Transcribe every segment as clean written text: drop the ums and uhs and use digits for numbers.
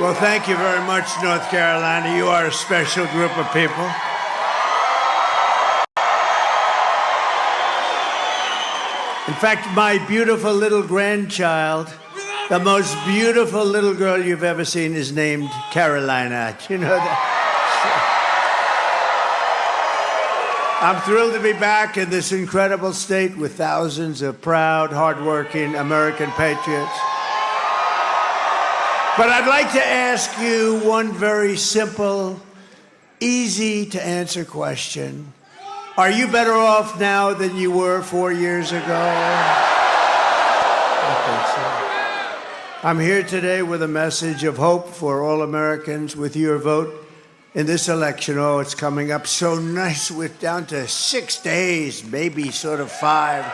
Well, thank you very much, North Carolina. You are a special group of people. In fact, my beautiful little grandchild, the most beautiful little girl you've ever seen, is named Carolina. Do you know that? I'm thrilled to be back in this incredible state with thousands of proud, hardworking American patriots. But I'd like to ask you one very simple, easy to answer question. Are you better off now than you were 4 years ago? I think so. I'm here today with a message of hope for all Americans with your vote in this election. Oh, it's coming up so nice. We're down to 6 days, maybe sort of 5.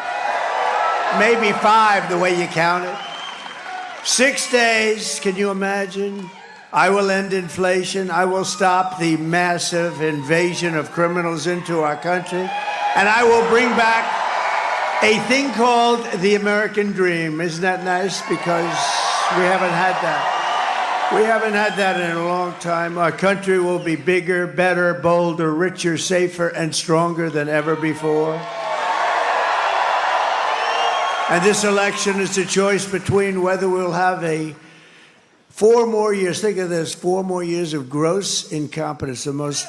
Maybe 5 the way you count it. 6 days, can you imagine? I will end inflation. I will stop the massive invasion of criminals into our country. And I will bring back a thing called the American dream. Isn't that nice? Because we haven't had that. We haven't had that in a long time. Our country will be bigger, better, bolder, richer, safer, and stronger than ever before. And this election is a choice between whether we'll have 4 more years, think of this, 4 more years of gross incompetence, the most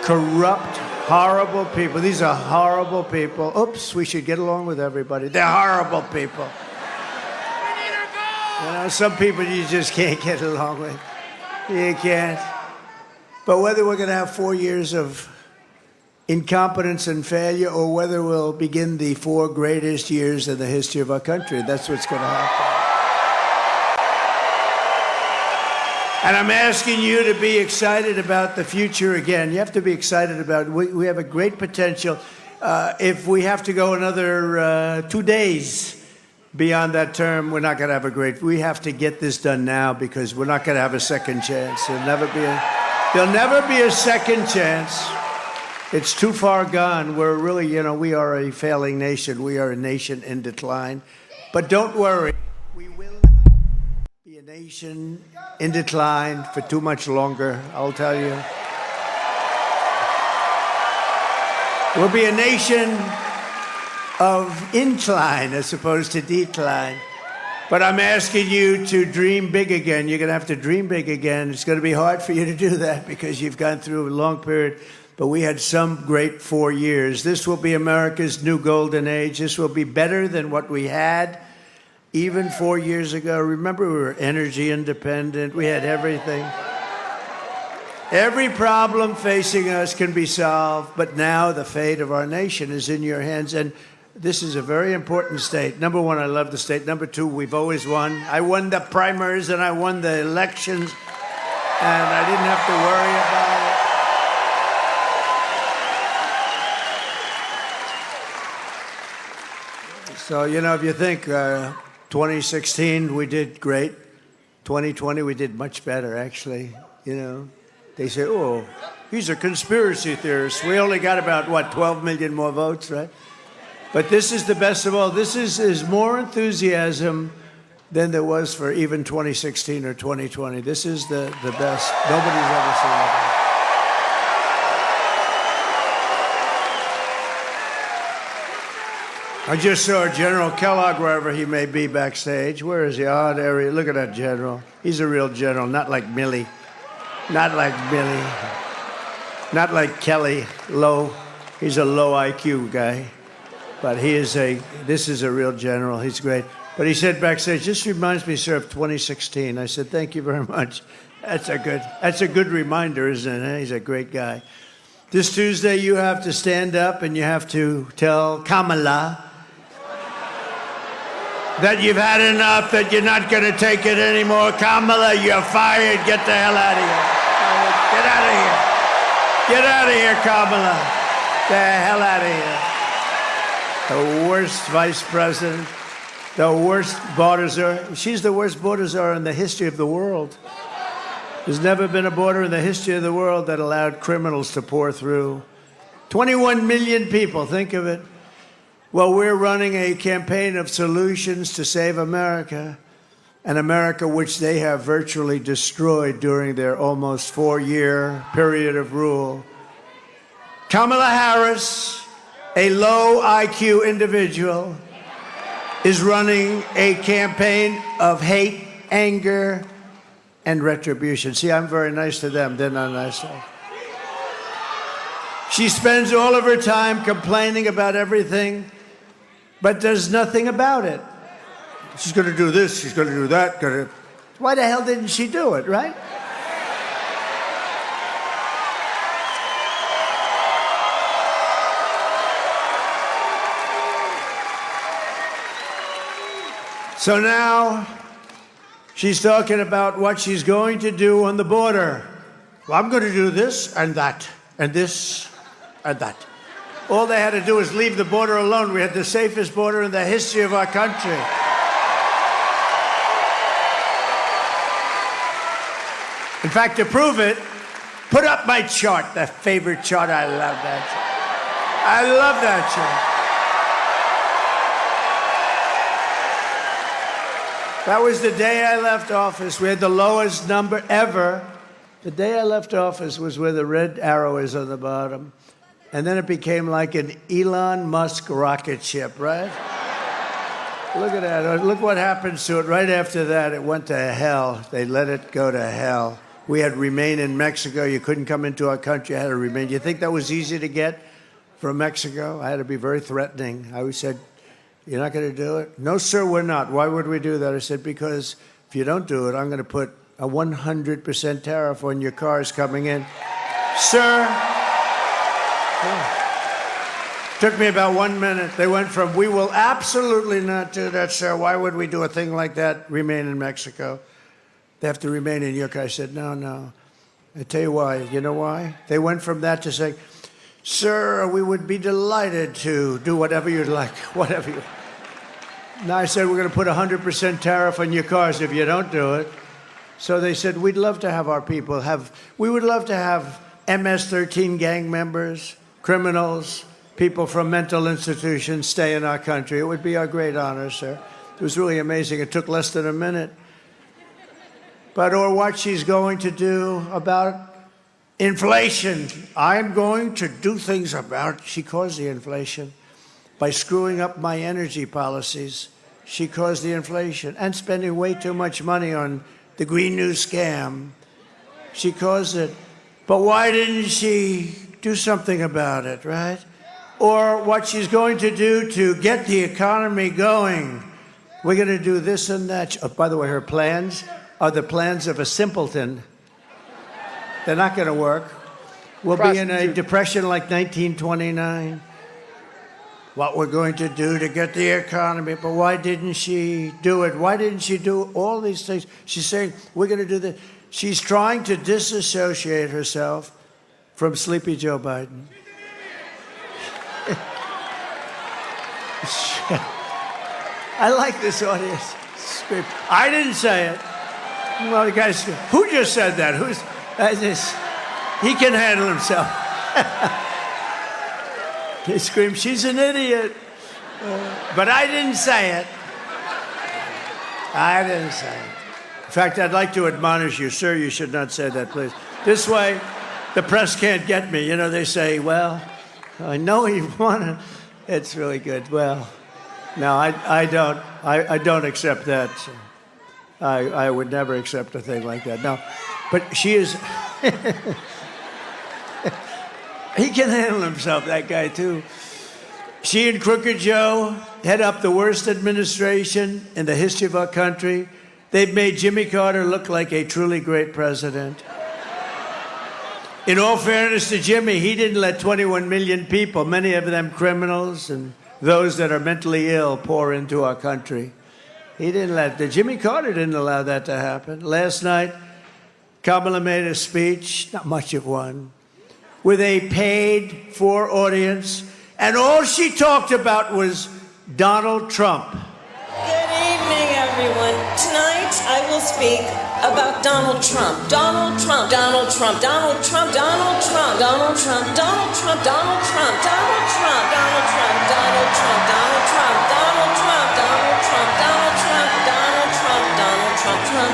corrupt, horrible people. These are horrible people. Oops, we should get along with everybody. They're horrible people. You know, some people you just can't get along with. You can't. But whether we're going to have 4 years of incompetence and failure, or whether we'll begin the 4 greatest years in the history of our country, that's what's going to happen. And I'm asking you to be excited about the future again. You have to be excited about it. We have a great potential. If we have to go another 2 days beyond that term, we're not going to have a great... We have to get this done now because we're not going to have a second chance. There'll never be a second chance. It's too far gone. We're really, you know, we are a failing nation. We are a nation in decline. But don't worry. We will be a nation in decline for too much longer, I'll tell you. We'll be a nation of incline as opposed to decline. But I'm asking you to dream big again. You're going to have to dream big again. It's going to be hard for you to do that because you've gone through a long period. But we had some great 4 years. This will be America's new golden age. This will be better than what we had even 4 years ago. Remember, we were energy independent. We had everything. Every problem facing us can be solved. But now the fate of our nation is in your hands. And this is a very important state. Number one, I love the state. Number two, we've always won. I won the primaries and I won the elections. And I didn't have to worry about it. So, you know, if you think 2016, we did great. 2020, we did much better, actually. You know, they say, oh, he's a conspiracy theorist. We only got about, what, 12 million more votes, right? But this is the best of all. This is more enthusiasm than there was for even 2016 or 2020. This is the best. Nobody's ever seen it. I just saw General Kellogg, wherever he may be backstage. Where is he? Oh, there he is. Look at that general. He's a real general, not like Millie. Not like Millie. Not like Kelly, low. He's a low IQ guy. But this is a real general. He's great. But he said backstage, this reminds me, sir, of 2016. I said, thank you very much. That's a good reminder, isn't it? He's a great guy. This Tuesday, you have to stand up and you have to tell Kamala that you've had enough, that you're not going to take it anymore. Kamala, you're fired. Get the hell out of here. Get out of here. Get out of here, Kamala. The hell out of here. The worst vice president, the worst border czar. She's the worst border czar in the history of the world. There's never been a border in the history of the world that allowed criminals to pour through. 21 million people, think of it. Well, we're running a campaign of solutions to save America. an America which they have virtually destroyed during their almost 4-year period of rule. Kamala Harris, a low IQ individual, is running a campaign of hate, anger, and retribution. See, I'm very nice to them. They're not nice to me. She spends all of her time complaining about everything, but does nothing about it. She's going to do this, she's going to do that. Why the hell didn't she do it, right? So now she's talking about what she's going to do on the border. Well, I'm going to do this and that and this and that. All they had to do was leave the border alone. We had the safest border in the history of our country. In fact, to prove it, put up my chart, that favorite chart. I love that chart. I love that chart. That was the day I left office. We had the lowest number ever. The day I left office was where the red arrow is on the bottom. And then it became like an Elon Musk rocket ship, right? Look at that. Look what happens to it. Right after that, it went to hell. They let it go to hell. We had remain in Mexico. You couldn't come into our country. You had to remain. You think that was easy to get from Mexico? I had to be very threatening. I always said, you're not going to do it? No, sir, we're not. Why would we do that? I said, because if you don't do it, I'm going to put a 100% tariff on your cars coming in. Sir, took me about 1 minute. They went from, we will absolutely not do that, sir. Why would we do a thing like that? Remain in Mexico. They have to remain in your car. I said, no. I tell you why. You know why? They went from that to saying, sir, we would be delighted to do whatever you'd like, whatever you. Now I said, we're going to put a 100% tariff on your cars if you don't do it. So they said, we'd love to have our people we would love to have MS-13 gang members, criminals, people from mental institutions stay in our country. It would be our great honor, sir. It was really amazing. It took less than a minute. Or what she's going to do about inflation. I'm going to do things about, she caused the inflation. By screwing up my energy policies, she caused the inflation. And spending way too much money on the Green New scam. She caused it. But why didn't she do something about it, right? Or what she's going to do to get the economy going. We're going to do this and that. Oh, by the way, her plans are the plans of a simpleton. They're not going to work. We'll be in a depression like 1929. What we're going to do to get the economy. But why didn't she do it? Why didn't she do all these things? She's saying, we're going to do this. She's trying to disassociate herself from Sleepy Joe Biden. I like this audience. Scream. I didn't say it. Well, the guys, who just said that? Who's this? He can handle himself. They scream, she's an idiot. But I didn't say it. I didn't say it. In fact, I'd like to admonish you, sir, you should not say that, please. This way, the press can't get me. You know, they say, well, I know he wanted. It's really good. Well, no, I don't accept that. I would never accept a thing like that. No, but she is. He can handle himself, that guy, too. She and Crooked Joe head up the worst administration in the history of our country. They've made Jimmy Carter look like a truly great president. In all fairness to Jimmy, he didn't let 21 million people, many of them criminals and those that are mentally ill, pour into our country. He didn't let that. Jimmy Carter didn't allow that to happen. Last night, Kamala made a speech, not much of one, with a paid-for audience, and all she talked about was Donald Trump. Good evening, everyone. Tonight, I will speak about Donald Trump. Donald Trump, Donald Trump, Donald Trump, Donald Trump, Donald Trump, Donald Trump, Donald Trump, Donald Trump, Donald Trump, Donald Trump, Donald Trump, Donald Trump, Donald Trump, Donald Trump, Donald Trump, Donald Trump.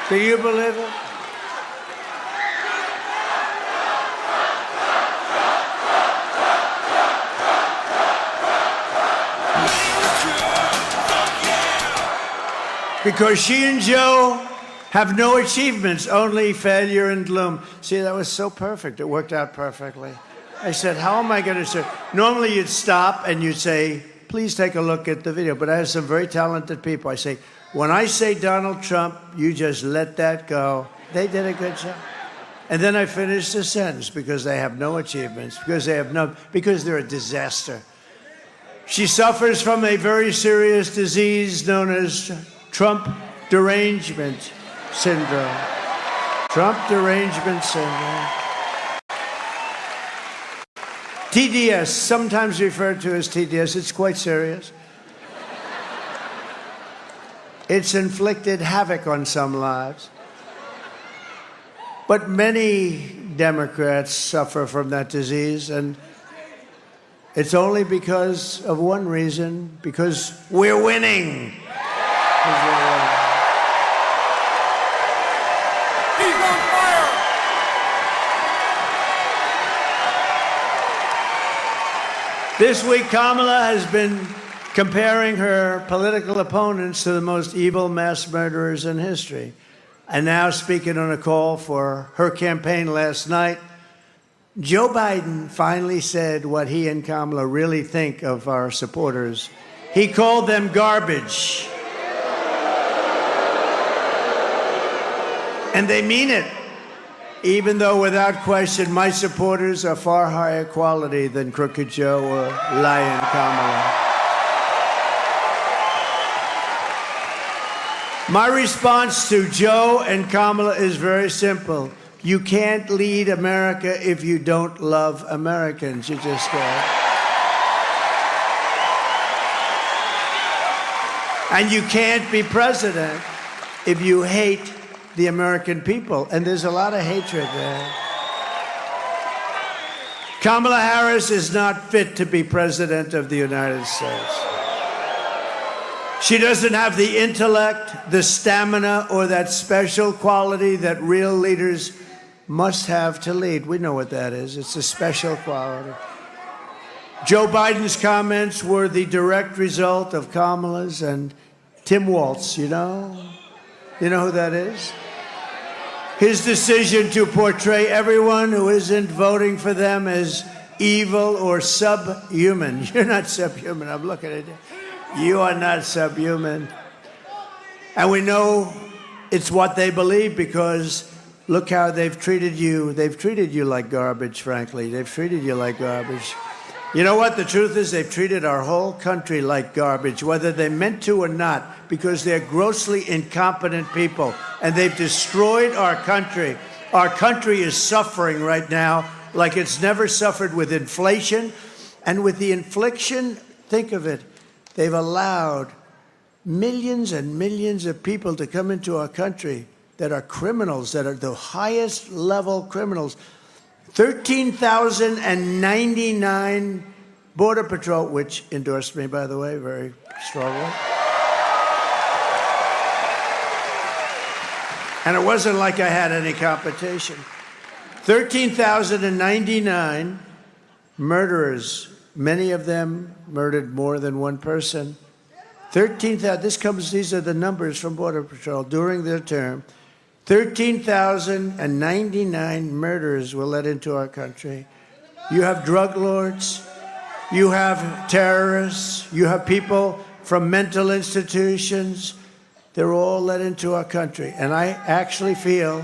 Do you believe it? Because she and Joe have no achievements, only failure and gloom. See, that was so perfect. It worked out perfectly. I said, how am I going to say? Normally you'd stop and you'd say, please take a look at the video. But I have some very talented people. I say, when I say Donald Trump, you just let that go. They did a good job. And then I finished the sentence, because they have no achievements, because they're a disaster. She suffers from a very serious disease known as Trump derangement syndrome. Trump derangement syndrome. TDS, sometimes referred to as TDS, it's quite serious. It's inflicted havoc on some lives. But many Democrats suffer from that disease, and it's only because of one reason, because we're winning. He's on fire! This week, Kamala has been comparing her political opponents to the most evil mass murderers in history. And now, speaking on a call for her campaign last night, Joe Biden finally said what he and Kamala really think of our supporters. He called them garbage. And they mean it, even though, without question, my supporters are far higher quality than Crooked Joe or Lying Kamala. My response to Joe and Kamala is very simple. You can't lead America if you don't love Americans. You just can't. And you can't be president if you hate the American people. And there's a lot of hatred there. Kamala Harris is not fit to be president of the United States. She doesn't have the intellect, the stamina, or that special quality that real leaders must have to lead. We know what that is. It's a special quality. Joe Biden's comments were the direct result of Kamala's and Tim Walz, you know? You know who that is? His decision to portray everyone who isn't voting for them as evil or subhuman. You're not subhuman. I'm looking at you. You are not subhuman. And we know it's what they believe, because look how they've treated you. They've treated you like garbage, frankly. They've treated you like garbage. You know what? The truth is, they've treated our whole country like garbage, whether they meant to or not, because they're grossly incompetent people, and they've destroyed our country. Our country is suffering right now like it's never suffered, with inflation. And with the infliction, think of it, they've allowed millions and millions of people to come into our country that are criminals, that are the highest level criminals. 13,099 Border Patrol, which endorsed me, by the way, very strongly. And it wasn't like I had any competition. 13,099 murderers, many of them murdered more than one person. 13,000, these are the numbers from Border Patrol during their term. 13,099 murders were let into our country. You have drug lords, you have terrorists, you have people from mental institutions. They're all let into our country. And I actually feel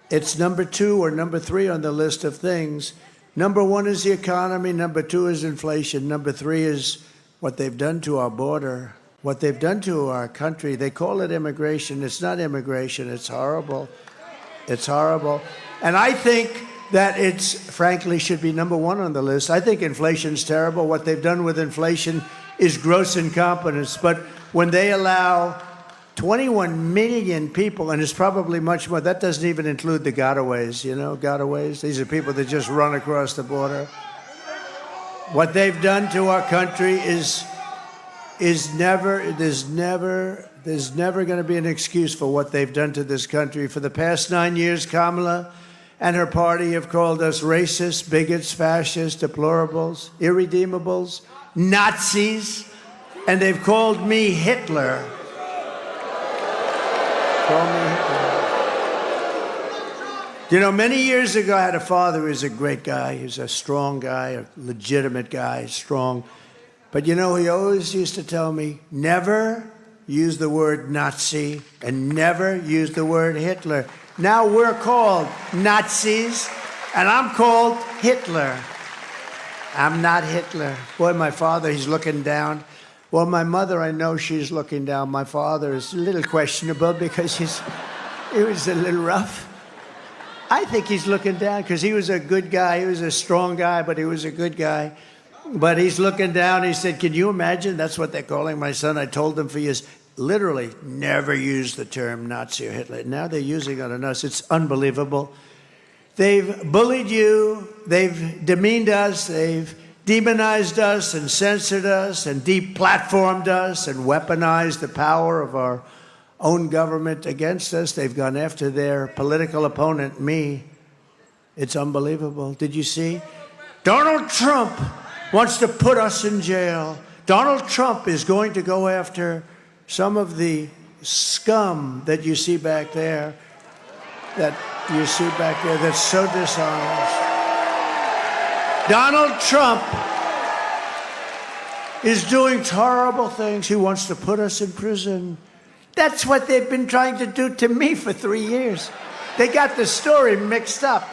it's number 2 or number 3 on the list of things. Number 1 is the economy, number 2 is inflation, number 3 is what they've done to our border, what they've done to our country. They call it immigration. It's not immigration. It's horrible. It's horrible. And I think that it's, frankly, should be number 1 on the list. I think inflation's terrible. What they've done with inflation is gross incompetence. But when they allow 21 million people, and it's probably much more, that doesn't even include the gotaways, you know, gotaways. These are people that just run across the border. What they've done to our country is there's never going to be an excuse for what they've done to this country. For the past 9 years, Kamala and her party have called us racists, bigots, fascists, deplorables, irredeemables, Nazis, and they've called me Hitler. Called me Hitler. You know, many years ago, I had a father who was a great guy. He was a strong guy, a legitimate guy, strong. But you know, he always used to tell me, never use the word Nazi and never use the word Hitler. Now we're called Nazis, and I'm called Hitler. I'm not Hitler. Boy, my father, he's looking down. Well, my mother, I know she's looking down. My father is a little questionable because he was a little rough. I think he's looking down because he was a good guy. He was a strong guy, but he was a good guy. But he's looking down. He said, can you imagine? That's what they're calling my son. I told them for years, literally, never use the term Nazi or Hitler. Now they're using it on us. It's unbelievable. They've bullied you. They've demeaned us. They've demonized us and censored us and deplatformed us and weaponized the power of our own government against us. They've gone after their political opponent, me. It's unbelievable. Did you see? Donald Trump wants to put us in jail. Donald Trump is going to go after some of the scum that you see back there, that's so dishonest. Donald Trump is doing horrible things. He wants to put us in prison. That's what they've been trying to do to me for 3 years. They got the story mixed up.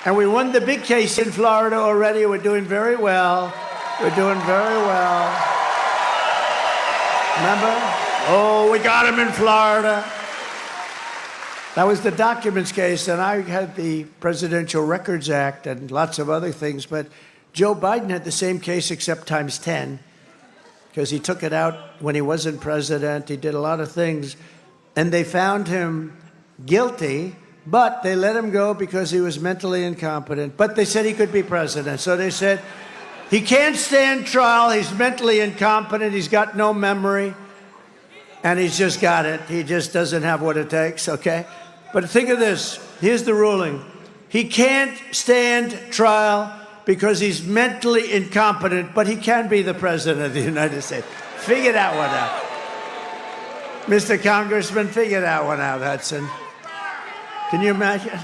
And we won the big case in Florida already. We're doing very well. We're doing very well. Remember? Oh, we got him in Florida. That was the documents case, and I had the Presidential Records Act and lots of other things, but Joe Biden had the same case except times 10, because he took it out when he wasn't president. He did a lot of things, and they found him guilty, but they let him go because he was mentally incompetent. But they said he could be president. So they said, he can't stand trial. He's mentally incompetent. He's got no memory. And he's just got it. He just doesn't have what it takes, okay? But think of this. Here's the ruling. He can't stand trial because he's mentally incompetent, but he can be the president of the United States. Figure that one out. Mr. Congressman, figure that one out, Hudson. Can you imagine?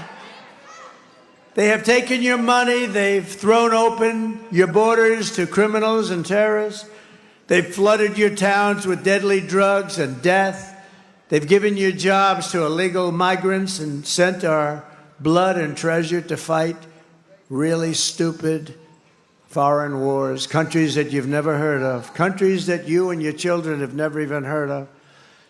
They have taken your money. They've thrown open your borders to criminals and terrorists. They've flooded your towns with deadly drugs and death. They've given you jobs to illegal migrants and sent our blood and treasure to fight really stupid foreign wars, countries that you've never heard of, countries that you and your children have never even heard of.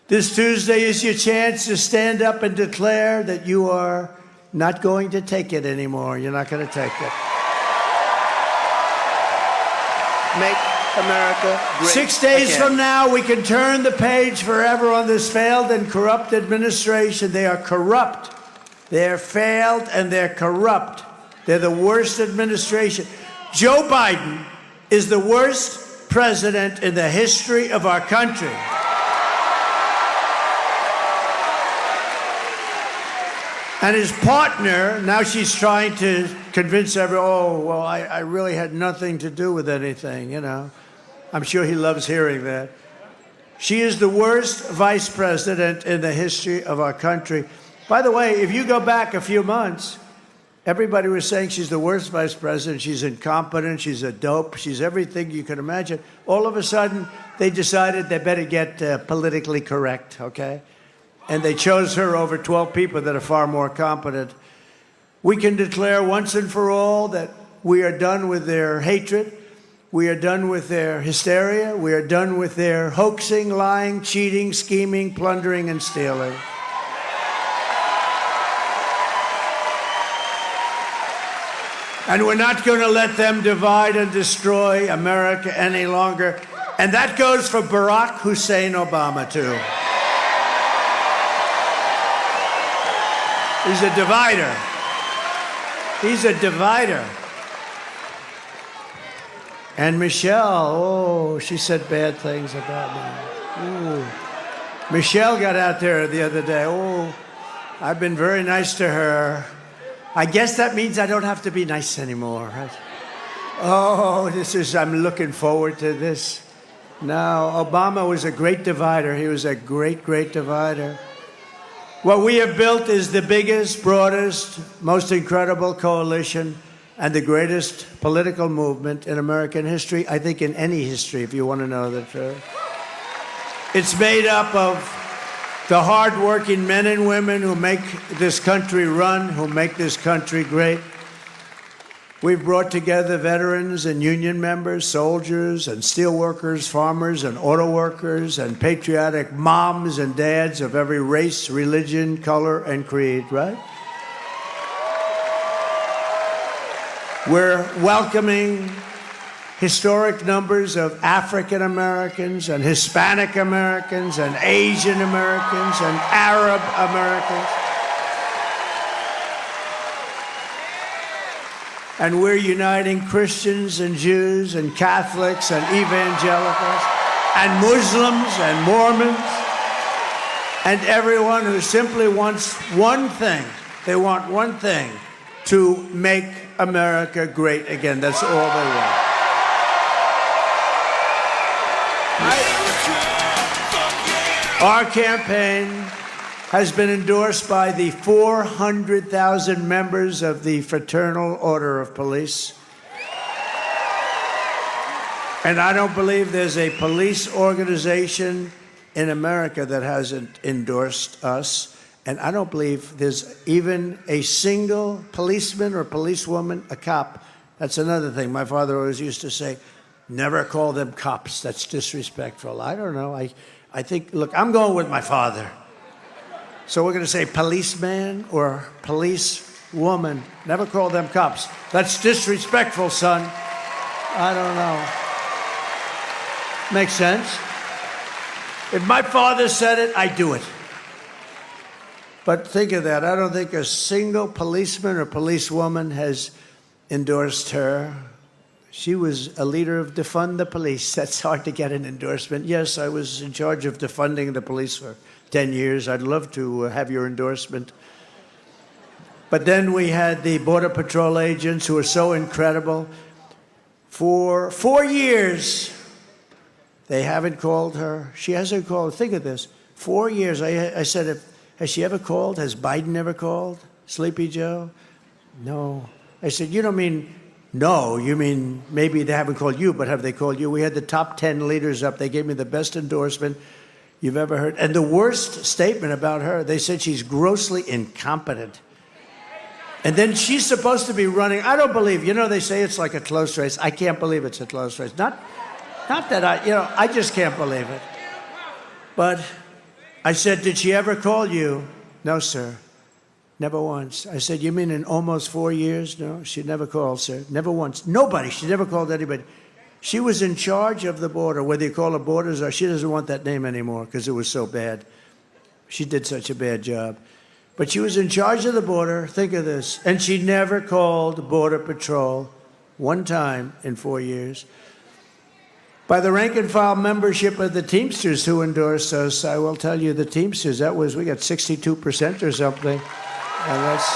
This Tuesday is your chance to stand up and declare that you are not going to take it anymore. You're not going to take it. Make America great 6 days again. From now, we can turn the page forever on this failed and corrupt administration. They are corrupt. They're failed and they're corrupt. They're the worst administration. Joe Biden is the worst president in the history of our country. And his partner, now she's trying to convince everyone, I really had nothing to do with anything, you know. I'm sure he loves hearing that. She is the worst vice president in the history of our country. By the way, if you go back a few months, everybody was saying she's the worst vice president. She's incompetent. She's a dope. She's everything you can imagine. All of a sudden, they decided they better get politically correct, okay? And they chose her over 12 people that are far more competent. We can declare once and for all that we are done with their hatred. We are done with their hysteria. We are done with their hoaxing, lying, cheating, scheming, plundering, and stealing. And we're not going to let them divide and destroy America any longer. And that goes for Barack Hussein Obama, too. He's a divider. He's a divider. And Michelle, oh, she said bad things about me. Ooh. Michelle got out there the other day. Oh, I've been very nice to her. I guess that means I don't have to be nice anymore, right? Oh, I'm looking forward to this. No, Obama was a great divider. He was a great, great divider. What we have built is the biggest, broadest, most incredible coalition and the greatest political movement in American history, I think in any history, if you want to know the truth. It's made up of the hardworking men and women who make this country run, who make this country great. We've brought together veterans and union members, soldiers and steel workers, farmers and auto workers, and patriotic moms and dads of every race, religion, color, and creed, right? We're welcoming historic numbers of African Americans and Hispanic Americans and Asian Americans and Arab Americans. And we're uniting Christians and Jews and Catholics and evangelicals and Muslims and Mormons and everyone who simply wants one thing. They want one thing: to make America great again. That's all they want. Our campaign has been endorsed by the 400,000 members of the Fraternal Order of Police. And I don't believe there's a police organization in America that hasn't endorsed us. And I don't believe there's even a single policeman or policewoman, a cop. That's another thing. My father always used to say, never call them cops. That's disrespectful. I don't know. I think, look, I'm going with my father. So we're going to say policeman or policewoman. Never call them cops. That's disrespectful, son. I don't know. Makes sense? If my father said it, I do it. But think of that. I don't think a single policeman or policewoman has endorsed her. She was a leader of Defund the Police. That's hard to get an endorsement. Yes, I was in charge of defunding the police for 10 years. I'd love to have your endorsement. But then we had the Border Patrol agents who are so incredible. For 4 years, they haven't called her. She hasn't called. Think of this. 4 years. I said, has she ever called? Has Biden ever called? Sleepy Joe? No. I said, you don't mean no. You mean maybe they haven't called you, but have they called you? We had the top 10 leaders up. They gave me the best endorsement you've ever heard. And the worst statement about her, they said she's grossly incompetent. And then she's supposed to be running. I don't believe, they say it's like a close race. I can't believe it's a close race. Not that I just can't believe it. But I said, did she ever call you? No, sir. Never once. I said, you mean in almost 4 years? No, she never called, sir. Never once. Nobody. She never called anybody. She was in charge of the border, whether you call her borders or she doesn't want that name anymore because it was so bad. She did such a bad job. But she was in charge of the border. Think of this. And she never called Border Patrol one time in 4 years. By the rank and file membership of the Teamsters who endorsed us, I will tell you the Teamsters, we got 62% or something. And that's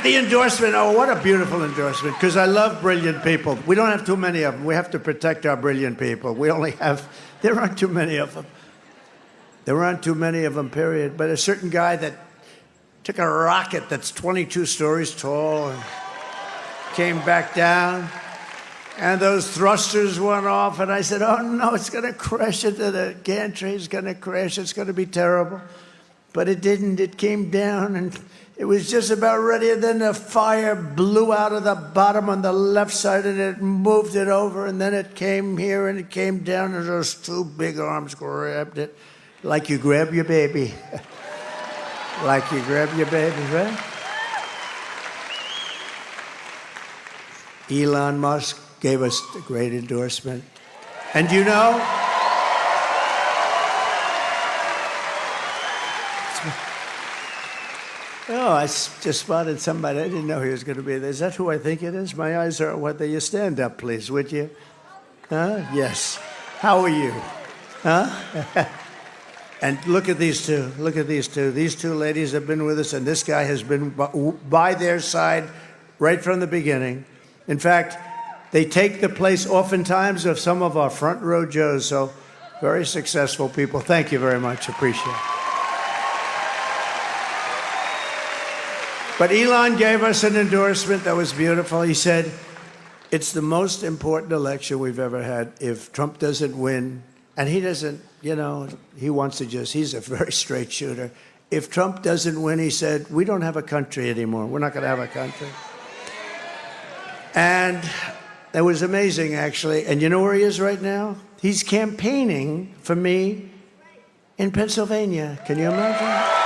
the endorsement. Oh, what a beautiful endorsement, because I love brilliant people. We don't have too many of them. We have to protect our brilliant people. There aren't too many of them. There aren't too many of them, period. But a certain guy that took a rocket that's 22 stories tall and came back down, and those thrusters went off, and I said, oh, no, it's going to crash into the gantry. It's going to crash. It's going to be terrible. But it didn't. It came down, and it was just about ready, and then the fire blew out of the bottom on the left side, and it moved it over, and then it came here, and it came down, and those two big arms grabbed it, like you grab your baby. Like you grab your baby, right? Elon Musk gave us a great endorsement. And Oh, I just spotted somebody. I didn't know he was going to be there. Is that who I think it is? My eyes are what they. You stand up, please, would you? Huh? Yes. How are you? Huh? And look at these two. Look at these two. These two ladies have been with us, and this guy has been by their side right from the beginning. In fact, they take the place oftentimes of some of our front row Joes. So very successful people. Thank you very much. Appreciate it. But Elon gave us an endorsement that was beautiful. He said, it's the most important election we've ever had. If Trump doesn't win, and he doesn't, you know, he wants to just, he's a very straight shooter. If Trump doesn't win, he said, we don't have a country anymore. We're not going to have a country. And it was amazing, actually. And you know where he is right now? He's campaigning for me in Pennsylvania. Can you imagine?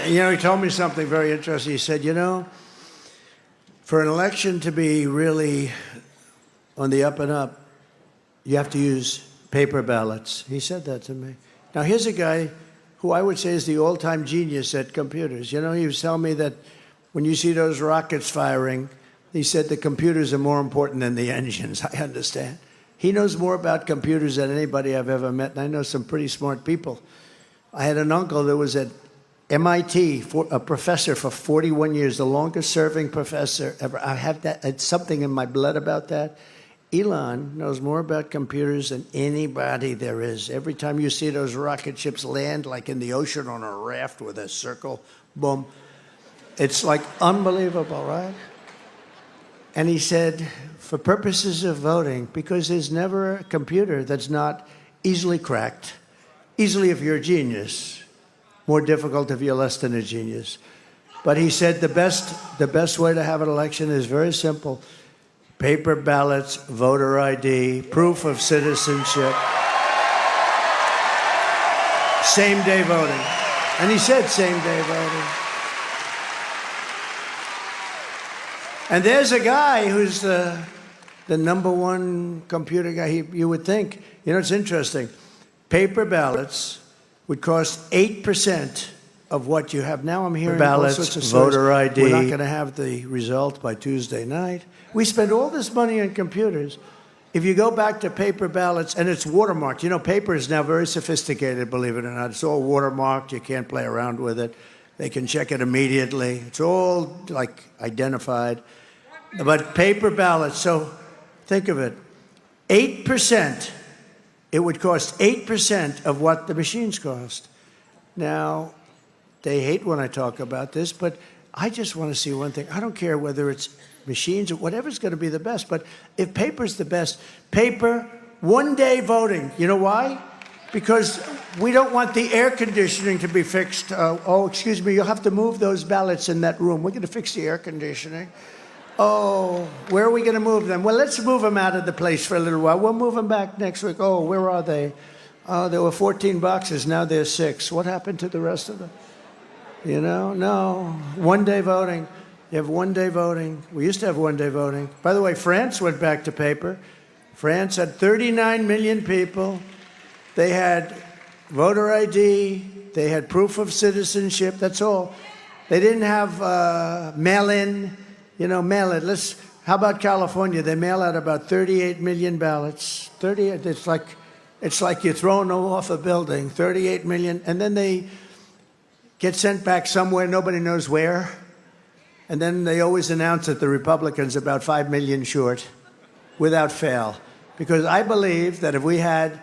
You know, he told me something very interesting. He said, you know, for an election to be really on the up and up, you have to use paper ballots. He said that to me. Now, here's a guy who I would say is the all-time genius at computers. You know, he was telling me that when you see those rockets firing, he said the computers are more important than the engines. I understand. He knows more about computers than anybody I've ever met, and I know some pretty smart people. I had an uncle that was at MIT, a professor for 41 years, the longest-serving professor ever. I have that. It's something in my blood about that. Elon knows more about computers than anybody there is. Every time you see those rocket ships land, like in the ocean on a raft with a circle, boom, it's like unbelievable, right? And he said, for purposes of voting, because there's never a computer that's not easily cracked, easily if you're a genius, more difficult if you're less than a genius. But he said the best way to have an election is very simple. Paper ballots, voter ID, proof of citizenship, same-day voting. And he said same-day voting. And there's a guy who's the number one computer guy. You would think, you know, it's interesting. Paper ballots would cost 8% of what you have now. I'm hearing ballots, all sorts of voter ID. We're not going to have the result by Tuesday night. We spend all this money on computers. If you go back to paper ballots, and it's watermarked. You know, paper is now very sophisticated, believe it or not. It's all watermarked. You can't play around with it. They can check it immediately. It's all, like, identified. But paper ballots, so think of it. 8%. It would cost 8% of what the machines cost. Now, they hate when I talk about this, but I just want to see one thing. I don't care whether it's machines or whatever's going to be the best, but if paper's the best, paper, one-day voting. You know why? Because we don't want the air conditioning to be fixed. Oh, excuse me, you'll have to move those ballots in that room. We're going to fix the air conditioning. Oh, where are we going to move them? Well, let's move them out of the place for a little while. We'll move them back next week. Oh, where are they? Oh, there were 14 boxes. Now there's 6. What happened to the rest of them? You know, no. One-day voting. You have one-day voting. We used to have one-day voting. By the way, France went back to paper. France had 39 million people. They had voter ID. They had proof of citizenship. That's all. They didn't have mail-in. You know, mail it. How about California? They mail out about 38 million ballots. 38. It's like you're throwing them off a building. 38 million, and then they get sent back somewhere. Nobody knows where. And then they always announce that the Republicans are about 5 million short, without fail, because I believe that if we had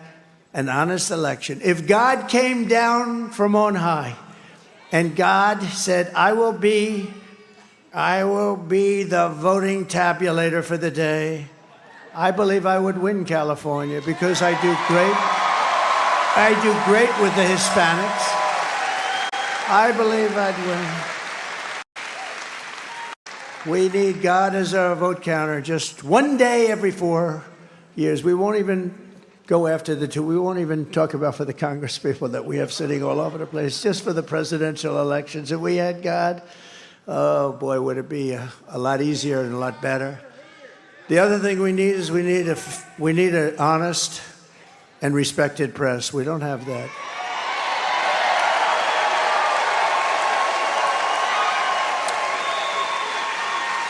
an honest election, if God came down from on high, and God said, I will be the voting tabulator for the day, I believe I would win California because I do great with the Hispanics. I believe I'd win. We need God as our vote counter just one day every 4 years. We won't even go after the two. We won't even talk about for the Congress people that we have sitting all over the place, just for the presidential elections. If we had God, oh, boy, would it be a lot easier and a lot better. The other thing we need is we need an honest and respected press. We don't have that.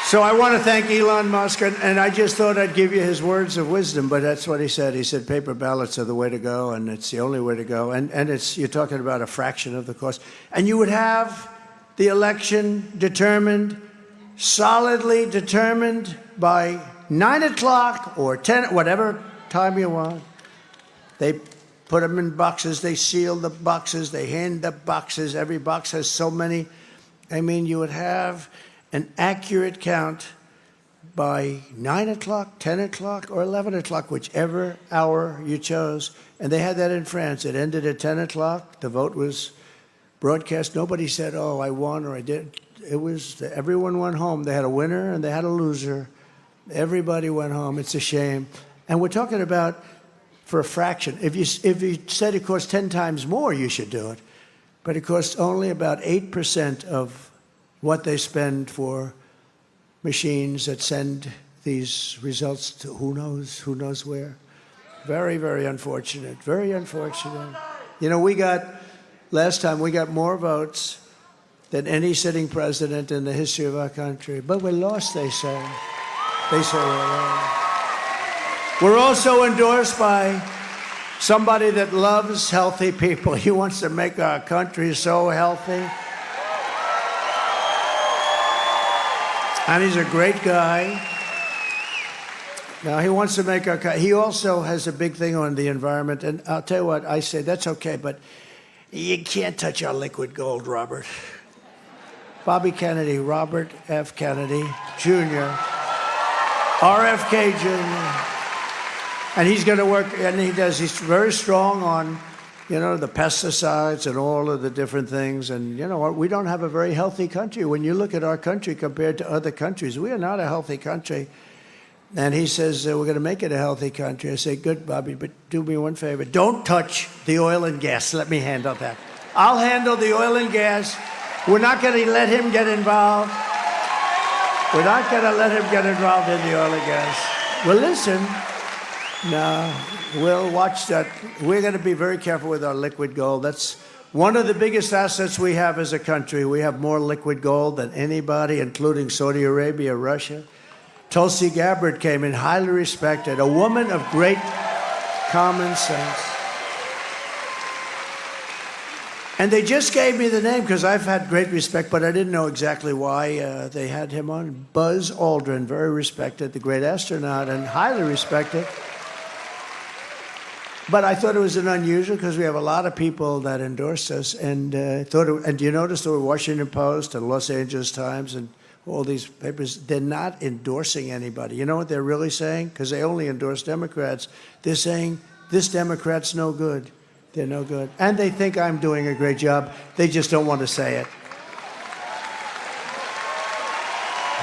So I want to thank Elon Musk, and I just thought I'd give you his words of wisdom, but that's what he said. He said paper ballots are the way to go, and it's the only way to go. And you're talking about a fraction of the cost. And you would have the election determined, solidly determined by 9 o'clock or 10, whatever time you want. They put them in boxes, they seal the boxes, they hand the boxes. Every box has so many. I mean, you would have an accurate count by 9 o'clock, 10 o'clock, or 11 o'clock, whichever hour you chose. And they had that in France. It ended at 10 o'clock. The vote was broadcast. Nobody said, oh, I won or I did. It was, everyone went home. They had a winner and they had a loser. Everybody went home. It's a shame. And we're talking about for a fraction. If you said it costs 10 times more, you should do it. But it costs only about 8% of what they spend for machines that send these results to who knows where. Very, very unfortunate. Very unfortunate. You know, last time we got more votes than any sitting president in the history of our country. But we lost, they say. They say we lost. We're also endorsed by somebody that loves healthy people. He wants to make our country so healthy. And he's a great guy. Now, he wants to make our country. He also has a big thing on the environment. And I'll tell you what, I say, that's okay, but you can't touch our liquid gold, Robert. Bobby Kennedy, Robert F. Kennedy, Jr., RFK Jr. And he's going to work, and he's very strong on, you know, the pesticides and all of the different things. And you know what? We don't have a very healthy country. When you look at our country compared to other countries, we are not a healthy country. And he says, we're going to make it a healthy country. I say, good, Bobby, but do me one favor. Don't touch the oil and gas. Let me handle that. I'll handle the oil and gas. We're not going to let him get involved. We're not going to let him get involved in the oil and gas. Well, listen. No, we'll watch that. We're going to be very careful with our liquid gold. That's one of the biggest assets we have as a country. We have more liquid gold than anybody, including Saudi Arabia, Russia. Tulsi Gabbard came in, highly respected, a woman of great common sense. And they just gave me the name because I've had great respect, but I didn't know exactly why they had him on. Buzz Aldrin, very respected, the great astronaut, and highly respected. But I thought it was an unusual because we have a lot of people that endorsed us, and and you notice the Washington Post and Los Angeles Times and all these papers, they're not endorsing anybody. You know what they're really saying? Because they only endorse Democrats. They're saying, this Democrat's no good. They're no good. And they think I'm doing a great job. They just don't want to say it.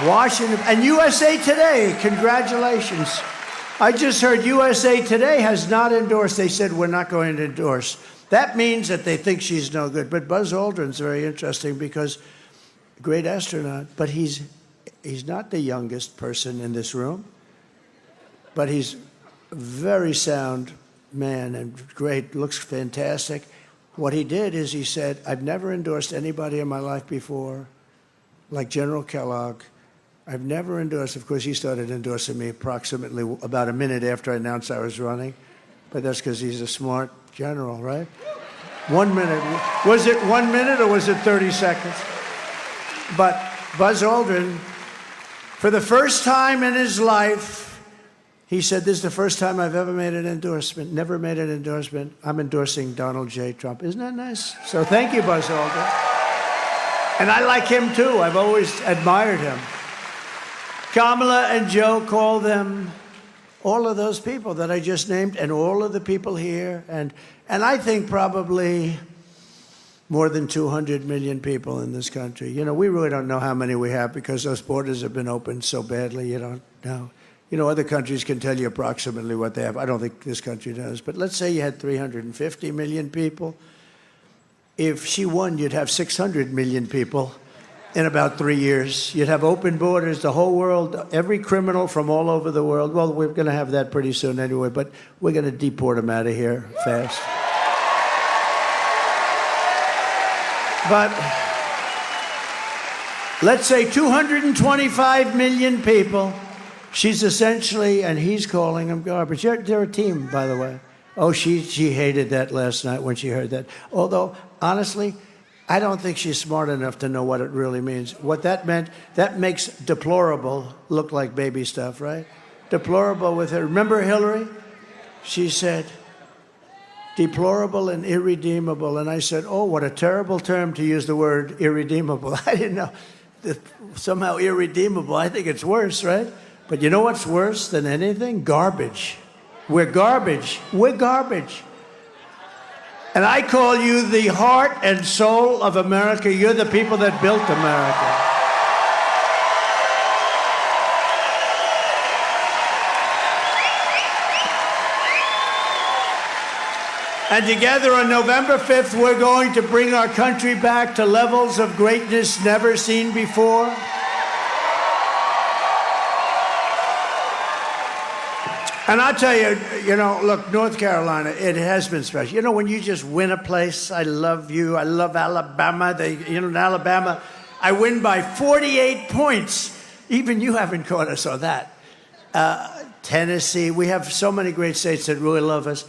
Washington, and USA Today, congratulations. I just heard USA Today has not endorsed. They said, we're not going to endorse. That means that they think she's no good. But Buzz Aldrin's very interesting because great astronaut, but he's not the youngest person in this room, but he's a very sound man and great, looks fantastic. What he did is he said, I've never endorsed anybody in my life before, like General Kellogg. I've never endorsed, of course, he started endorsing me approximately about a minute after I announced I was running, but that's because he's a smart general, right? 1 minute. Was it 1 minute or was it 30 seconds? But Buzz Aldrin, for the first time in his life, he said, this is the first time I've ever made an endorsement, never made an endorsement. I'm endorsing Donald J. Trump. Isn't that nice? So thank you, Buzz Aldrin. And I like him too. I've always admired him. Kamala and Joe call them all of those people that I just named and all of the people here. And I think probably more than 200 million people in this country. You know, we really don't know how many we have because those borders have been opened so badly, you don't know. You know, other countries can tell you approximately what they have. I don't think this country does. But let's say you had 350 million people. If she won, you'd have 600 million people. in about 3 years. You'd have open borders, the whole world, every criminal from all over the world. Well, we're going to have that pretty soon anyway, but we're going to deport them out of here fast. But let's say 225 million people. She's essentially, and he's calling them garbage. They're a team, by the way. Oh, she hated that last night when she heard that. Although, honestly, I don't think she's smart enough to know what it really means. What that meant, that makes deplorable look like baby stuff, right? Deplorable with her. Remember Hillary? She said, deplorable and irredeemable. And I said, oh, what a terrible term to use the word irredeemable. I didn't know. Somehow irredeemable. I think it's worse, right? But you know what's worse than anything? Garbage. We're garbage. We're garbage. And I call you the heart and soul of America. You're the people that built America. And together on November 5th, we're going to bring our country back to levels of greatness never seen before. And I'll tell you, you know, look, North Carolina, it has been special. You know, when you just win a place, I love you. I love Alabama. In Alabama, I win by 48 points. Even you haven't caught us on that. Tennessee, we have so many great states that really love us.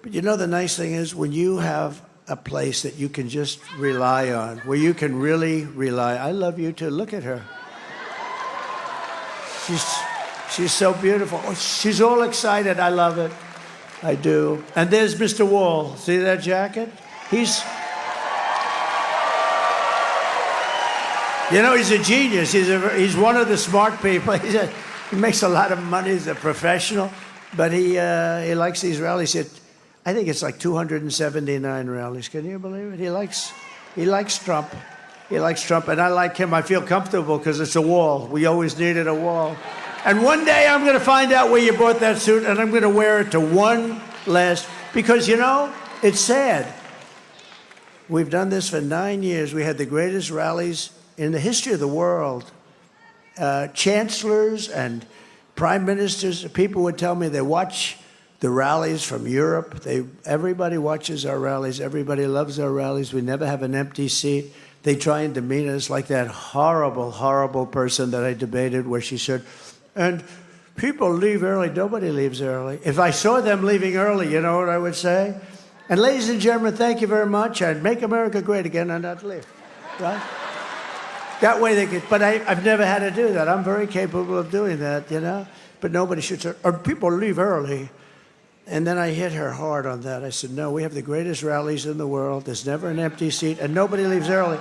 But you know, the nice thing is when you have a place that you can just rely on, where you can really rely. I love you too. Look at her. She's so beautiful. Oh, she's all excited. I love it. I do. And there's Mr. Wall. See that jacket? He's a genius. He's one of the smart people. He makes a lot of money. He's a professional. But he likes these rallies. I think it's like 279 rallies. Can you believe it? He likes Trump. He likes Trump. And I like him. I feel comfortable because it's a wall. We always needed a wall. And one day I'm going to find out where you bought that suit, and I'm going to wear it to one last, because, you know, it's sad. We've done this for 9 years. We had the greatest rallies in the history of the world. Chancellors and prime ministers, people would tell me they watch the rallies from Europe. Everybody watches our rallies. Everybody loves our rallies. We never have an empty seat. They try and demean us like that horrible, horrible person that I debated where she said, and people leave early. Nobody leaves early. If I saw them leaving early, you know what I would say? And ladies and gentlemen, thank you very much. I'd make America great again and I'd leave, right? That way they could, but I've never had to do that. I'm very capable of doing that, you know? But nobody should say, or people leave early. And then I hit her hard on that. I said, no, we have the greatest rallies in the world. There's never an empty seat and nobody leaves early.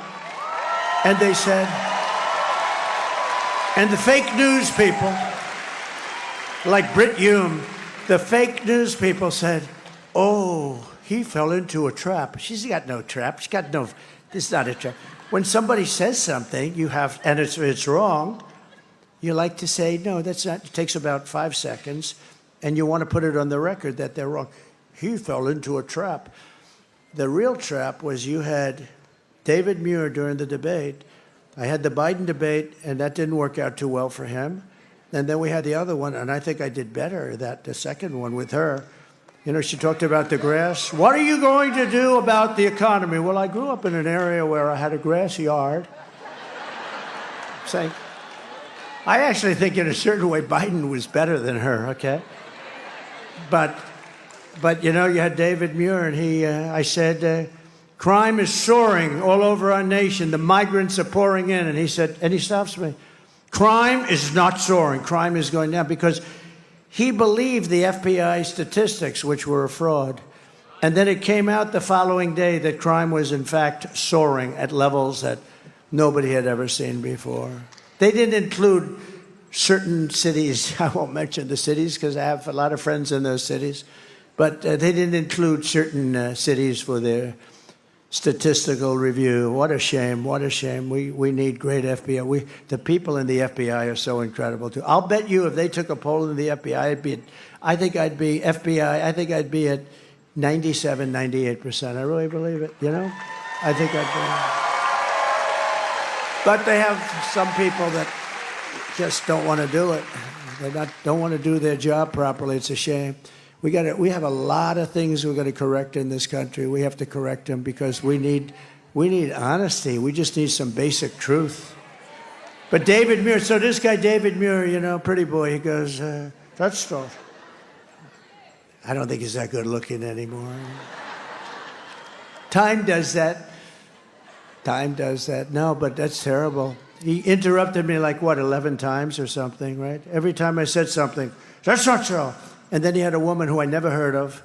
And they said, and the fake news people, like Brit Hume, the fake news people said, oh, he fell into a trap. She's got no trap. She's got no, this is not a trap. When somebody says something, you have, and it's wrong, you like to say, no, that's not, it takes about 5 seconds, and you want to put it on the record that they're wrong. He fell into a trap. The real trap was you had David Muir during the debate. I had the Biden debate, and that didn't work out too well for him. And then we had the other one, and I think I did better, the second one with her. You know, she talked about the grass. What are you going to do about the economy? Well, I grew up in an area where I had a grass yard. Saying, I actually think in a certain way Biden was better than her, okay? But you know, you had David Muir, and I said, crime is soaring all over our nation. The migrants are pouring in. And he said, and he stops me. Crime is not soaring. Crime is going down, because he believed the FBI statistics, which were a fraud. And then it came out the following day that crime was, in fact, soaring at levels that nobody had ever seen before. They didn't include certain cities. I won't mention the cities because I have a lot of friends in those cities. But they didn't include certain cities for their statistical review. What a shame. What a shame. We need great FBI. The people in the FBI are so incredible, too. I'll bet you if they took a poll in the FBI, I think I'd be at 97, 98%. I really believe it, you know? I think I'd be. But they have some people that just don't want to do it. Don't want to do their job properly. It's a shame. We have a lot of things we're going to correct in this country. We have to correct them because we need honesty. We just need some basic truth. But David Muir, so this guy David Muir, you know, pretty boy, he goes, touchstone. I don't think he's that good looking anymore. Time does that. Time does that. No, but that's terrible. He interrupted me like, what, 11 times or something, right? Every time I said something, that's not so. And then he had a woman who I never heard of.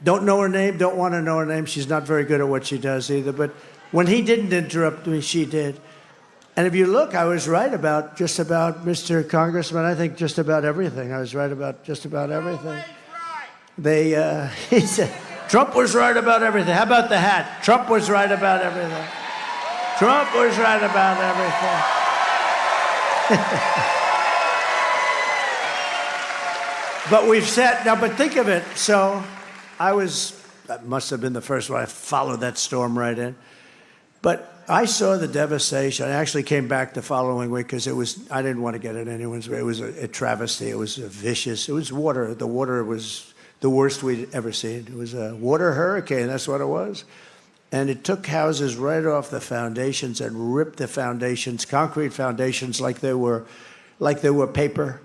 Don't know her name, don't want to know her name. She's not very good at what she does either. But when he didn't interrupt me, she did. And if you look, I was right about just about Mr. Congressman. I think just about everything. I was right about just about everything. He said, Trump was right about everything. How about the hat? Trump was right about everything. Trump was right about everything. But we've said, now, but think of it. So that must have been the first one. I followed that storm right in. But I saw the devastation. I actually came back the following week because I didn't want to get in anyone's way. It was a travesty. It was vicious. It was water. The water was the worst we'd ever seen. It was a water hurricane. That's what it was. And it took houses right off the foundations and ripped the foundations, concrete foundations, like they were paper.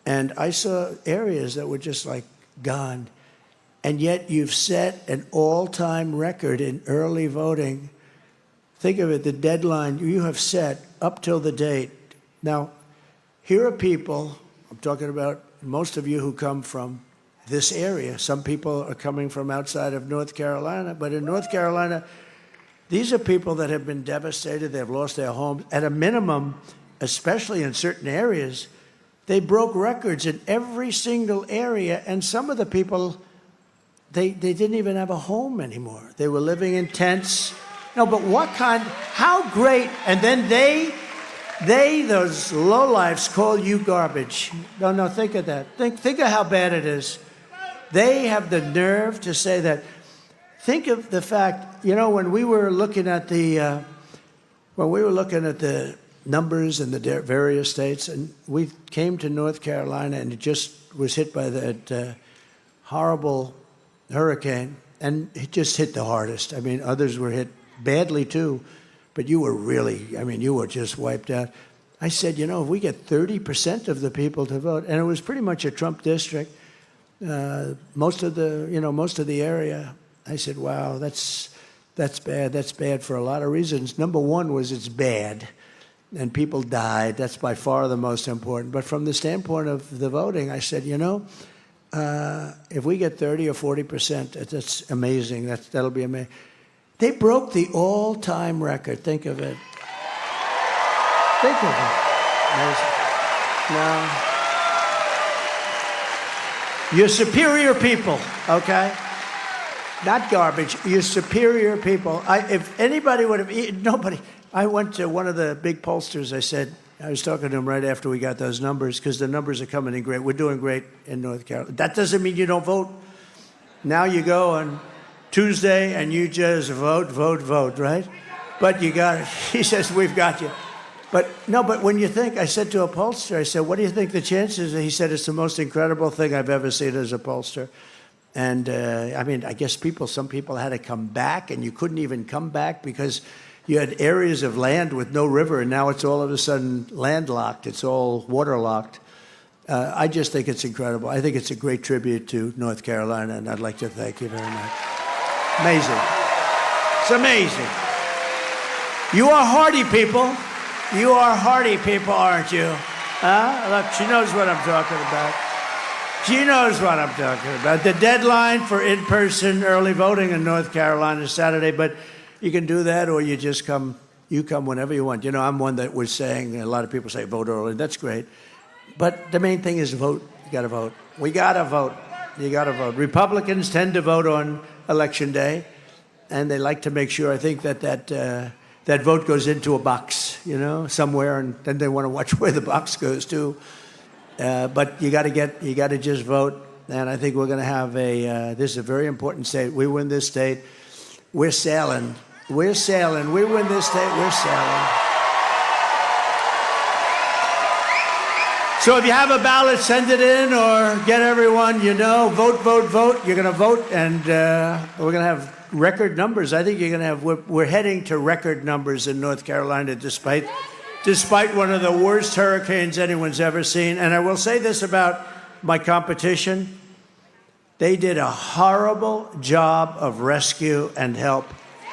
And I saw areas that were just like gone. And yet you've set an all-time record in early voting. Think of it, the deadline you have set up till the date. Now, here are people, I'm talking about most of you who come from this area. Some people are coming from outside of North Carolina, but in North Carolina, these are people that have been devastated. They've lost their homes. At a minimum, especially in certain areas, they broke records in every single area, and some of the people, they didn't even have a home anymore. They were living in tents. No, but how great, and then those lowlifes call you garbage. No, think of that. Think of how bad it is. They have the nerve to say that. Think of the fact, you know, when we were looking at the numbers in the various states, and we came to North Carolina, and it just was hit by that horrible hurricane, and it just hit the hardest. I mean, others were hit badly too, but you were just wiped out. I said, you know, if we get 30% of the people to vote, and it was pretty much a Trump district, most of the area, I said, wow, that's bad. That's bad for a lot of reasons. Number one was it's bad, and people died. That's by far the most important. But from the standpoint of the voting, I said, you know, if we get 30 or 40%, that's amazing. That'll be amazing. They broke the all-time record. Think of it. Think of it. Amazing. Now, you're superior people, okay? Not garbage. You're superior people. If anybody would have, nobody. I went to one of the big pollsters. I was talking to him right after we got those numbers, because the numbers are coming in great. We're doing great in North Carolina. That doesn't mean you don't vote. Now you go on Tuesday and you just vote, right? But you got it. He says, we've got you. But when you think, I said to a pollster, I said, what do you think the chances? He said, it's the most incredible thing I've ever seen as a pollster. And I guess some people had to come back, and you couldn't even come back because you had areas of land with no river, and now it's all of a sudden landlocked. It's all waterlocked. I just think it's incredible. I think it's a great tribute to North Carolina, and I'd like to thank you very much. Amazing. It's amazing. You are hardy people. You are hardy people, aren't you? Look, she knows what I'm talking about. She knows what I'm talking about. The deadline for in-person early voting in North Carolina is Saturday, but you can do that, or you just come. You come whenever you want. You know, I'm one that was saying, a lot of people say vote early. That's great. But the main thing is vote. You got to vote. We got to vote. You got to vote. Republicans tend to vote on Election Day, and they like to make sure, I think, that vote goes into a box, you know, somewhere, and then they want to watch where the box goes to. But you got to just vote. And I think we're going to have this is a very important state. We win this state, we're sailing. We're sailing. We win this state, we're sailing. So if you have a ballot, send it in or get everyone you know. Vote, vote, vote. You're going to vote, and we're going to have record numbers. I think you're going to have, we're heading to record numbers in North Carolina despite one of the worst hurricanes anyone's ever seen. And I will say this about my competition. They did a horrible job of rescue and help.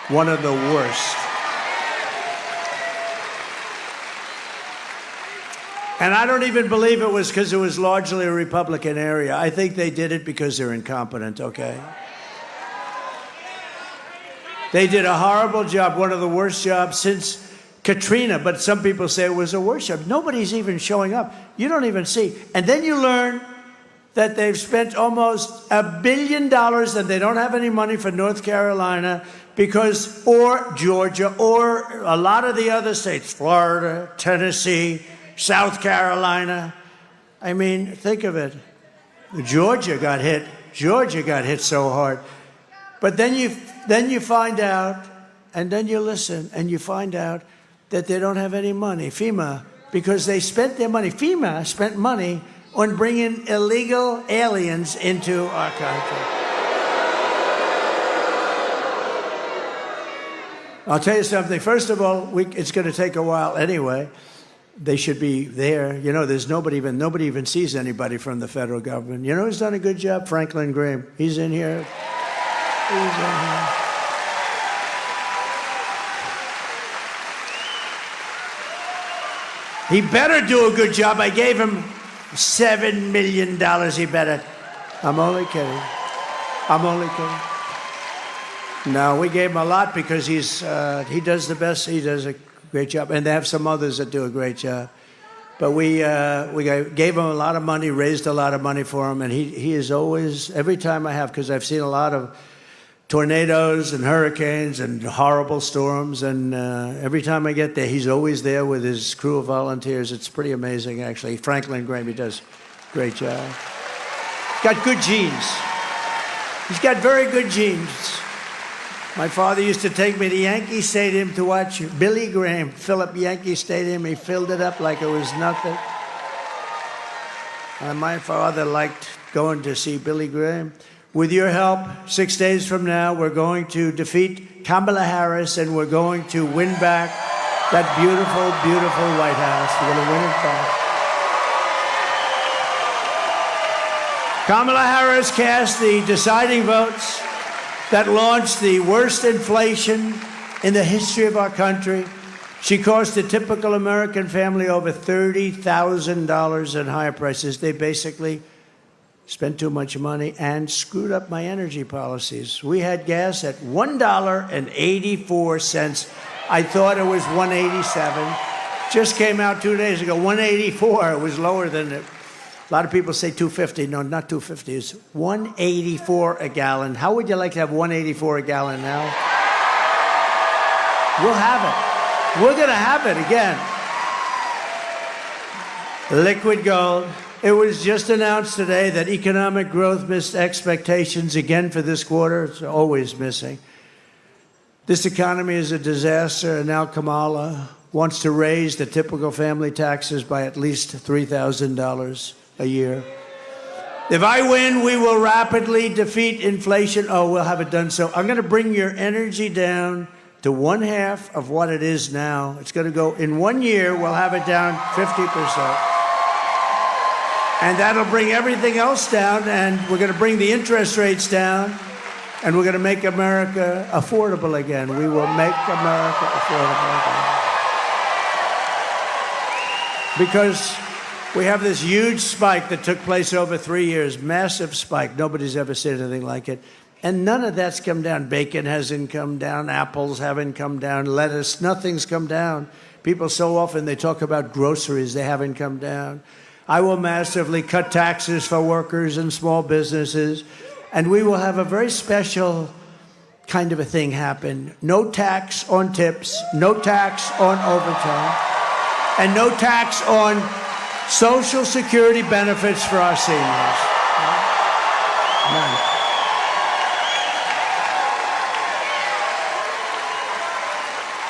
One of the worst. And I don't even believe it was because it was largely a Republican area. I think they did it because they're incompetent, okay? They did a horrible job, one of the worst jobs since Katrina, but some people say it was a worse job. Nobody's even showing up. You don't even see. And then you learn that they've spent almost $1 billion and they don't have any money for North Carolina because, or Georgia, or a lot of the other states, Florida, Tennessee, South Carolina. I mean, think of it. Georgia got hit. Georgia got hit so hard. But then you find out, and then you listen, and you find out that they don't have any money. FEMA, because they spent their money. FEMA spent money on bringing illegal aliens into our country. I'll tell you something. First of all, it's going to take a while anyway. They should be there. You know, there's nobody even sees anybody from the federal government. You know who's done a good job? Franklin Graham. He's in here. He's in here. He better do a good job. I gave him $7 million. He better. I'm only kidding. I'm only kidding. No, we gave him a lot because he does the best. He does a great job, and they have some others that do a great job. But we gave him a lot of money, raised a lot of money for him, and he is always, every time I have, because I've seen a lot of tornadoes and hurricanes and horrible storms, and every time I get there, he's always there with his crew of volunteers. It's pretty amazing, actually. Franklin Graham, he does a great job. He's got good genes. He's got very good genes. My father used to take me to Yankee Stadium to watch Billy Graham fill up Yankee Stadium. He filled it up like it was nothing. And my father liked going to see Billy Graham. With your help, 6 days from now, we're going to defeat Kamala Harris, and we're going to win back that beautiful, beautiful White House. We're going to win it back. Kamala Harris cast the deciding votes that launched the worst inflation in the history of our country. She cost a typical American family over $30,000 in higher prices. They basically spent too much money and screwed up my energy policies. We had gas at $1.84. I thought it was $1.87. Just came out 2 days ago, $1.84. It was lower than it. A lot of people say $2.50. No, not $2.50. It's $1.84 a gallon. How would you like to have $1.84 a gallon now? We'll have it. We're going to have it again. Liquid gold. It was just announced today that economic growth missed expectations again for this quarter. It's always missing. This economy is a disaster, and now Kamala wants to raise the typical family taxes by at least $3,000 a year. If I win, we will rapidly defeat inflation. Oh, we'll have it done. So I'm going to bring your energy down to 1/2 of what it is now. It's going to go, in 1 year, we'll have it down 50%. And that'll bring everything else down, and we're going to bring the interest rates down, and we're going to make America affordable again. We will make America affordable again. Because we have this huge spike that took place over 3 years, massive spike. Nobody's ever seen anything like it. And none of that's come down. Bacon hasn't come down. Apples haven't come down. Lettuce, nothing's come down. People so often, they talk about groceries. They haven't come down. I will massively cut taxes for workers and small businesses. And we will have a very special kind of a thing happen. No tax on tips. No tax on overtime. And no tax on Social Security benefits for our seniors. None.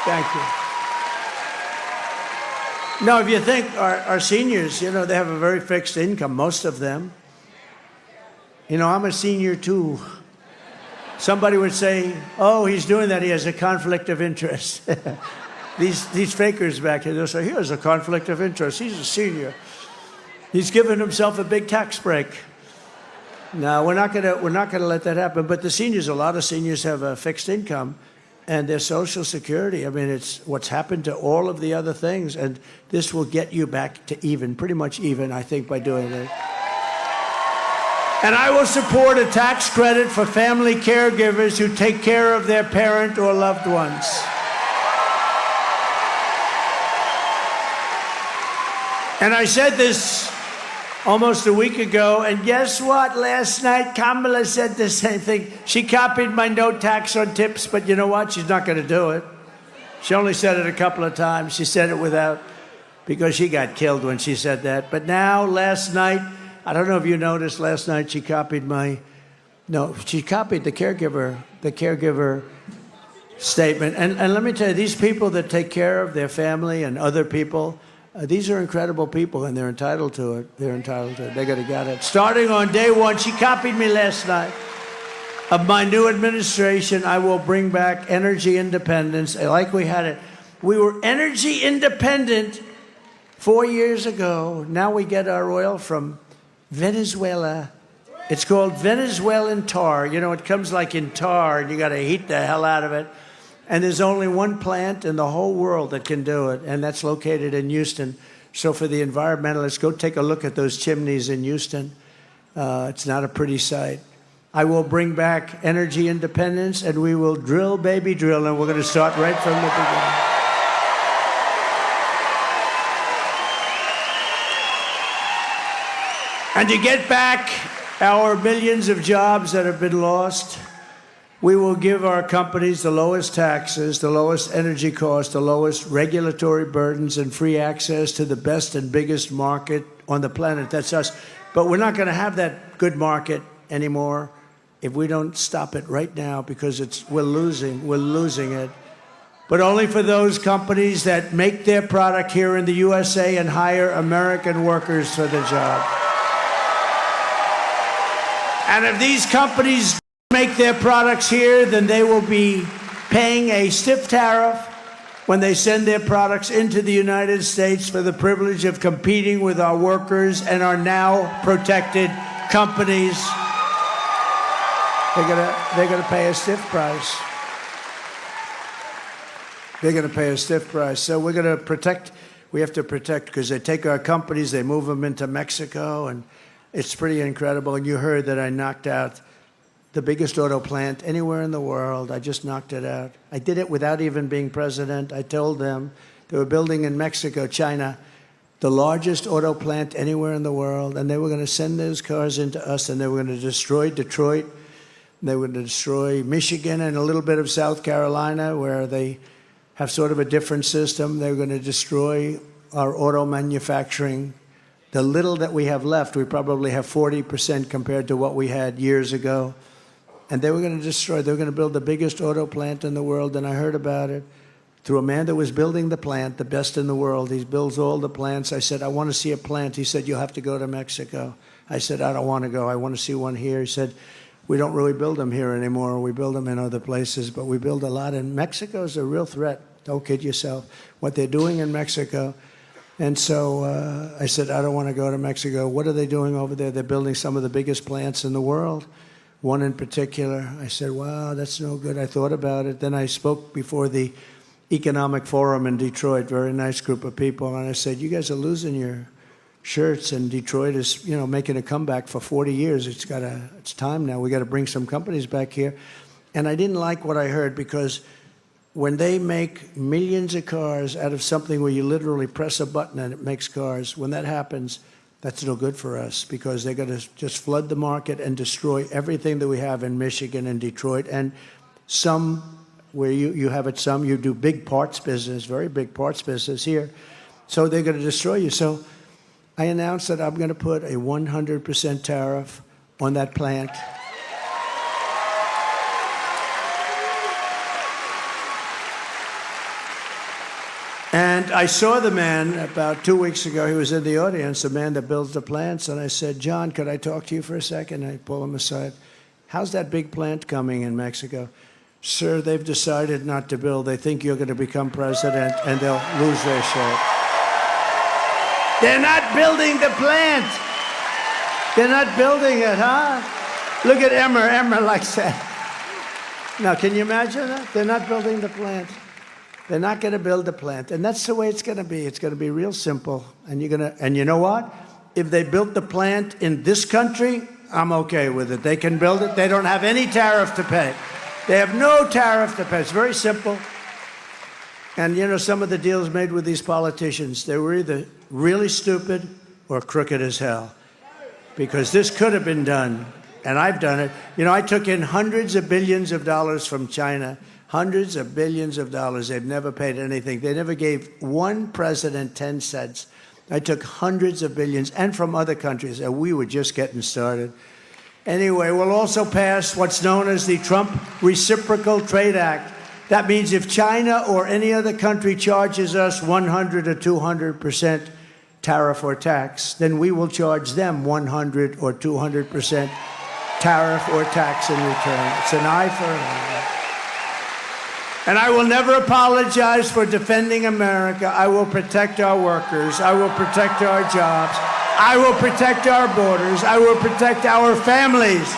Thank you. No, if you think our seniors, you know, they have a very fixed income, most of them. You know, I'm a senior too. Somebody would say, oh, he's doing that, he has a conflict of interest. These fakers back here, they'll say, he has a conflict of interest, he's a senior. He's given himself a big tax break. No, we're not gonna let that happen. But the seniors, a lot of seniors have a fixed income, and their Social Security. I mean, it's what's happened to all of the other things, and this will get you back to even, pretty much even, I think, by doing it. And I will support a tax credit for family caregivers who take care of their parent or loved ones. And I said this almost a week ago, and guess what? Last night, Kamala said the same thing. She copied my no tax on tips, but you know what? She's not going to do it. She only said it a couple of times. She said it without, because she got killed when she said that. But now, last night, I don't know if you noticed, last night she copied she copied the caregiver statement. And let me tell you, these people that take care of their family and other people, these are incredible people, and they're entitled to it. They're entitled to it. They gotta get it. Starting on day one, she copied me last night. Of my new administration, I will bring back energy independence, like we had it. We were energy independent 4 years ago. Now we get our oil from Venezuela. It's called Venezuelan tar. You know, it comes like in tar, and you gotta heat the hell out of it. And there's only one plant in the whole world that can do it, and that's located in Houston. So for the environmentalists, go take a look at those chimneys in Houston. It's not a pretty sight. I will bring back energy independence, and we will drill, baby, drill, and we're going to start right from the beginning. And to get back our millions of jobs that have been lost, we will give our companies the lowest taxes, the lowest energy costs, the lowest regulatory burdens, and free access to the best and biggest market on the planet. That's us. But we're not going to have that good market anymore if we don't stop it right now, because we're losing it. But only for those companies that make their product here in the USA and hire American workers for the job. And if these companies make their products here, then they will be paying a stiff tariff when they send their products into the United States for the privilege of competing with our workers and our now protected companies. They're gonna pay a stiff price. They're gonna pay a stiff price. So we're gonna protect. We have to protect, because they take our companies, they move them into Mexico, and it's pretty incredible. And you heard that I knocked out the biggest auto plant anywhere in the world. I just knocked it out. I did it without even being president. I told them they were building in Mexico, China, the largest auto plant anywhere in the world, and they were going to send those cars into us, and they were going to destroy Detroit. They were going to destroy Michigan and a little bit of South Carolina, where they have sort of a different system. They were going to destroy our auto manufacturing. The little that we have left, we probably have 40% compared to what we had years ago. And they were going to destroy, they were going to build the biggest auto plant in the world, and I heard about it through a man that was building the plant, the best in the world. He builds all the plants. I said, I want to see a plant. He said, you'll have to go to Mexico. I said, I don't want to go. I want to see one here. He said, we don't really build them here anymore. We build them in other places, but we build a lot. And Mexico is a real threat. Don't kid yourself. What they're doing in Mexico. And so I said, I don't want to go to Mexico. What are they doing over there? They're building some of the biggest plants in the world. One in particular. I said, wow, that's no good. I thought about it. Then I spoke before the Economic Forum in Detroit, very nice group of people. And I said, you guys are losing your shirts, and Detroit is, you know, making a comeback for 40 years. It's time now. We got to bring some companies back here. And I didn't like what I heard, because when they make millions of cars out of something where you literally press a button and it makes cars, when that happens, that's no good for us, because they're going to just flood the market and destroy everything that we have in Michigan and Detroit. And some, where you have it, some, you do big parts business, very big parts business here. So they're going to destroy you. So I announced that I'm going to put a 100% tariff on that plant. And I saw the man about 2 weeks ago. He was in the audience, the man that builds the plants. And I said, John, could I talk to you for a second? I pull him aside. How's that big plant coming in Mexico? Sir, they've decided not to build. They think you're going to become president, and they'll lose their shit. They're not building the plant. They're not building it, huh? Look at Emmer. Emmer likes that. Now, can you imagine that? They're not building the plant. They're not going to build the plant. And that's the way it's going to be. It's going to be real simple. And you know what? If they built the plant in this country, I'm okay with it. They can build it. They don't have any tariff to pay. They have no tariff to pay. It's very simple. And you know, some of the deals made with these politicians, they were either really stupid or crooked as hell. Because this could have been done, and I've done it. You know, I took in hundreds of billions of dollars from China, hundreds of billions of dollars. They've never paid anything. They never gave one president 10 cents. I took hundreds of billions, and from other countries, and we were just getting started. Anyway, we'll also pass what's known as the Trump Reciprocal Trade Act. That means if China or any other country charges us 100 or 200% tariff or tax, then we will charge them 100 or 200% tariff or tax in return. It's an eye for an eye. And I will never apologize for defending America. I will protect our workers. I will protect our jobs. I will protect our borders. I will protect our families.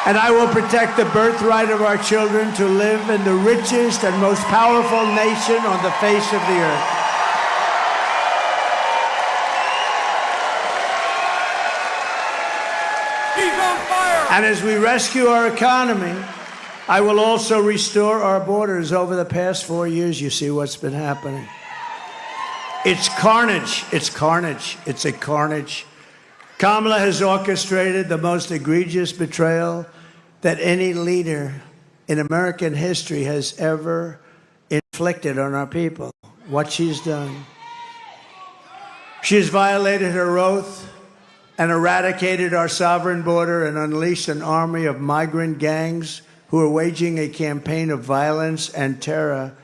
And I will protect the birthright of our children to live in the richest and most powerful nation on the face of the earth. He's on fire! And as we rescue our economy, I will also restore our borders. Over the past 4 years, you see what's been happening. It's carnage. It's carnage. It's a carnage. Kamala has orchestrated the most egregious betrayal that any leader in American history has ever inflicted on our people. What she's done. She has violated her oath and eradicated our sovereign border and unleashed an army of migrant gangs who are waging a campaign of violence and terror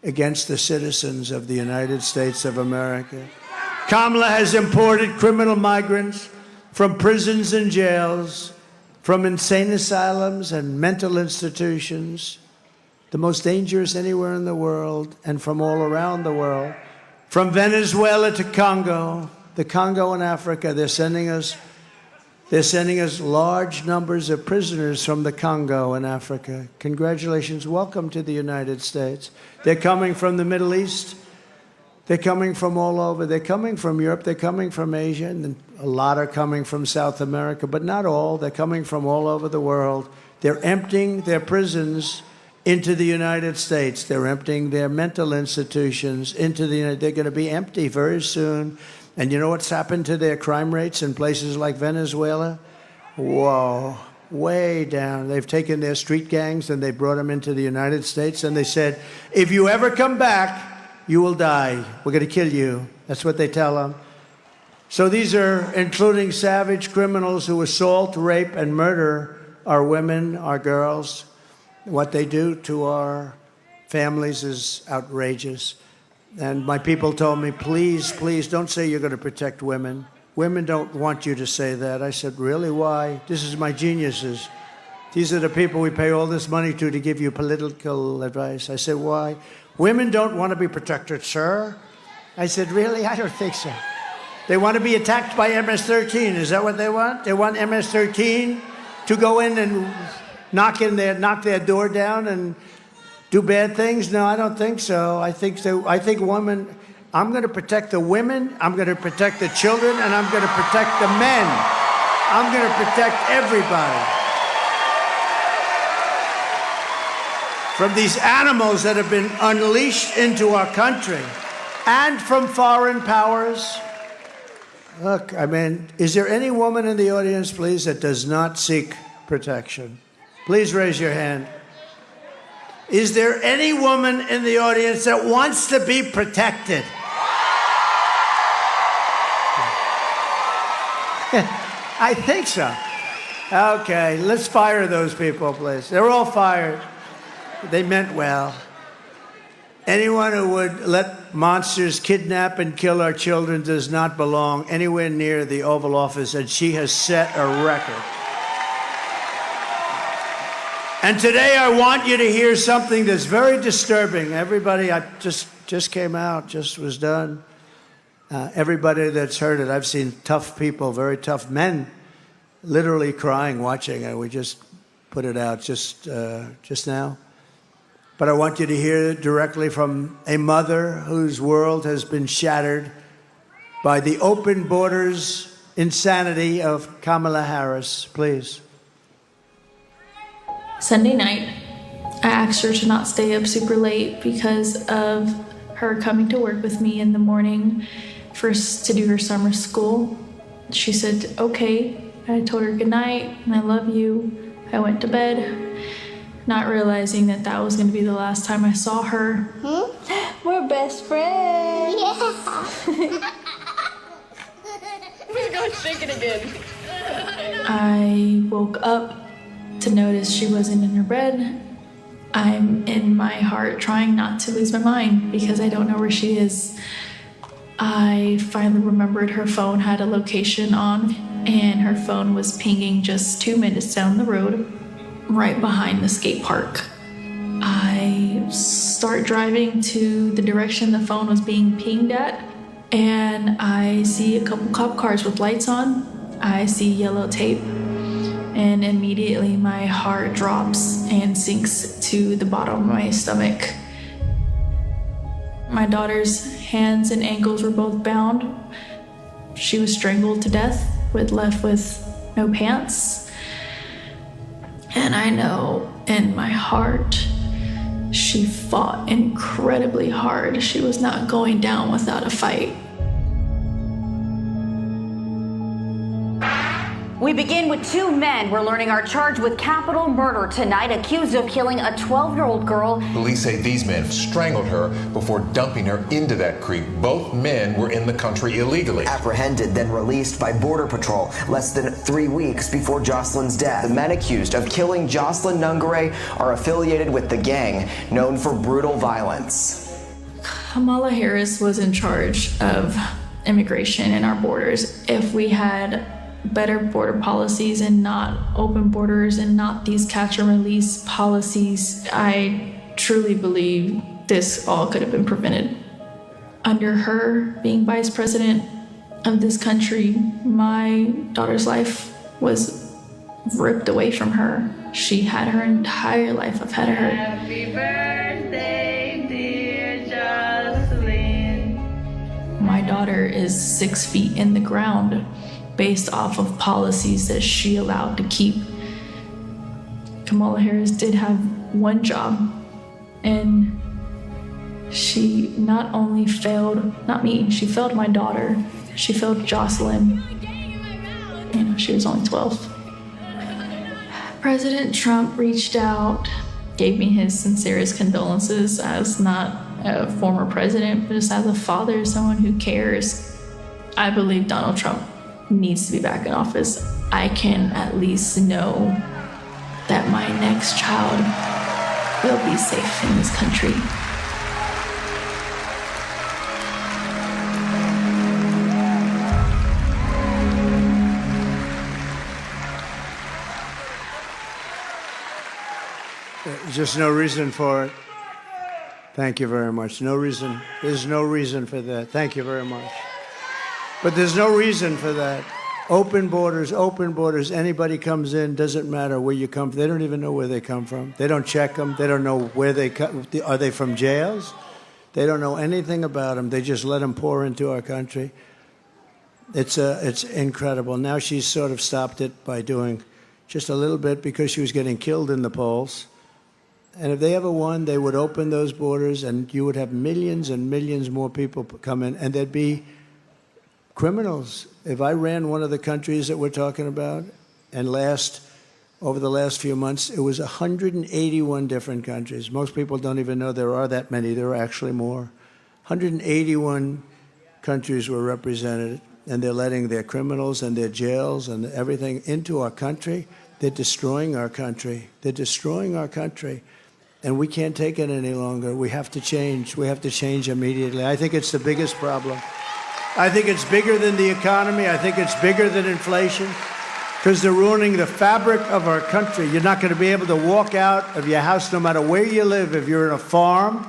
against the citizens of the United States of America. Kamala has imported criminal migrants from prisons and jails, from insane asylums and mental institutions, the most dangerous anywhere in the world, and from all around the world. From Venezuela to Congo, the Congo in Africa, they're sending us large numbers of prisoners from the Congo in Africa. Congratulations. Welcome to the United States. They're coming from the Middle East. They're coming from all over. They're coming from Europe. They're coming from Asia. And a lot are coming from South America, but not all. They're coming from all over the world. They're emptying their prisons into the United States. They're emptying their mental institutions into the United States. They're going to be empty very soon. And you know what's happened to their crime rates in places like Venezuela? Whoa, way down. They've taken their street gangs and they brought them into the United States and they said, if you ever come back, you will die. We're going to kill you. That's what they tell them. So these are including savage criminals who assault, rape, and murder our women, our girls. What they do to our families is outrageous. And my people told me, please, please, don't say you're going to protect women. Women don't want you to say that. I said, really? Why? This is my geniuses. These are the people we pay all this money to give you political advice. I said, why? Women don't want to be protected, sir. I said, really? I don't think so. They want to be attacked by MS-13. Is that what they want? They want MS-13 to go in and knock their door down and do bad things? No, I don't think so. I think women, I'm going to protect the women, I'm going to protect the children, and I'm going to protect the men. I'm going to protect everybody from these animals that have been unleashed into our country and from foreign powers. Look, I mean, is there any woman in the audience, please, that does not seek protection? Please raise your hand. Is there any woman in the audience that wants to be protected? I think so. Okay, let's fire those people, please. They're all fired. They meant well. Anyone who would let monsters kidnap and kill our children does not belong anywhere near the Oval Office, and she has set a record. And today I want you to hear something that's very disturbing. Everybody, I just came out, just was done. Everybody that's heard it, I've seen tough people, very tough men, literally crying watching it. We just put it out just now. But I want you to hear it directly from a mother whose world has been shattered by the open borders insanity of Kamala Harris. Please. Sunday night, I asked her to not stay up super late because of her coming to work with me in the morning first to do her summer school. She said, okay. I told her good night and I love you. I went to bed, not realizing that that was going to be the last time I saw her. We're best friends. Yeah. We're going to shake it again. I woke up to notice she wasn't in her bed. I'm in my heart trying not to lose my mind because I don't know where she is. I finally remembered her phone had a location on, and her phone was pinging just 2 minutes down the road, right behind the skate park. I start driving to the direction the phone was being pinged at, and I see a couple cop cars with lights on. I see yellow tape, and immediately my heart drops and sinks to the bottom of my stomach. My daughter's hands and ankles were both bound. She was strangled to death, left with no pants. And I know in my heart, she fought incredibly hard. She was not going down without a fight. We begin with two men we're learning are charged with capital murder tonight, accused of killing a 12-year-old girl. Police say these men strangled her before dumping her into that creek. Both men were in the country illegally. Apprehended, then released by Border Patrol less than 3 weeks before Jocelyn's death. The men accused of killing Jocelyn Nungare are affiliated with the gang known for brutal violence. Kamala Harris was in charge of immigration and our borders. If we had better border policies and not open borders and not these catch and release policies, I truly believe this all could have been prevented. Under her being vice president of this country, my daughter's life was ripped away from her. She had her entire life ahead of her. Happy birthday, dear Jocelyn. My daughter is 6 feet in the ground based off of policies that she allowed to keep. Kamala Harris did have one job, and she not only failed, not me, she failed my daughter. She failed Jocelyn. You know, she was only 12. President Trump reached out, gave me his sincerest condolences as not a former president, but just as a father, someone who cares. I believe Donald Trump needs to be back in office. I can at least know that my next child will be safe in this country. There's just no reason for it. Thank you very much. No reason. There's no reason for that. Thank you very much. But there's no reason for that. Open borders, open borders. Anybody comes in, doesn't matter where you come from. They don't even know where they come from. They don't check them. They don't know where they come. Are they from jails? They don't know anything about them. They just let them pour into our country. It's incredible. Now she's sort of stopped it by doing just a little bit because she was getting killed in the polls. And if they ever won, they would open those borders and you would have millions and millions more people come in, and there'd be criminals. If I ran one of the countries that we're talking about, and over the last few months, it was 181 different countries. Most people don't even know there are that many. There are actually more. 181 countries were represented, and they're letting their criminals and their jails and everything into our country. They're destroying our country. They're destroying our country. And we can't take it any longer. We have to change. We have to change immediately. I think it's the biggest problem. I think it's bigger than the economy. I think it's bigger than inflation, because they're ruining the fabric of our country. You're not going to be able to walk out of your house no matter where you live. If you're in a farm,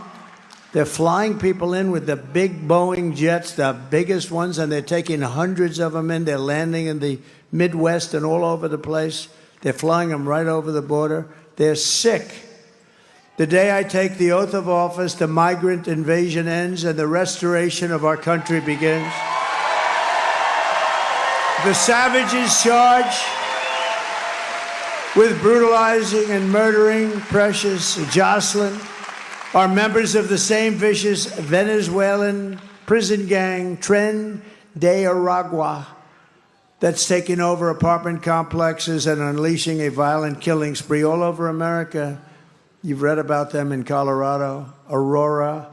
they're flying people in with the big Boeing jets, the biggest ones, and they're taking hundreds of them in. They're landing in the Midwest and all over the place. They're flying them right over the border. They're sick. The day I take the oath of office, the migrant invasion ends and the restoration of our country begins. The savages charged with brutalizing and murdering precious Jocelyn are members of the same vicious Venezuelan prison gang, Tren de Aragua, that's taking over apartment complexes and unleashing a violent killing spree all over America. You've read about them in Colorado, Aurora,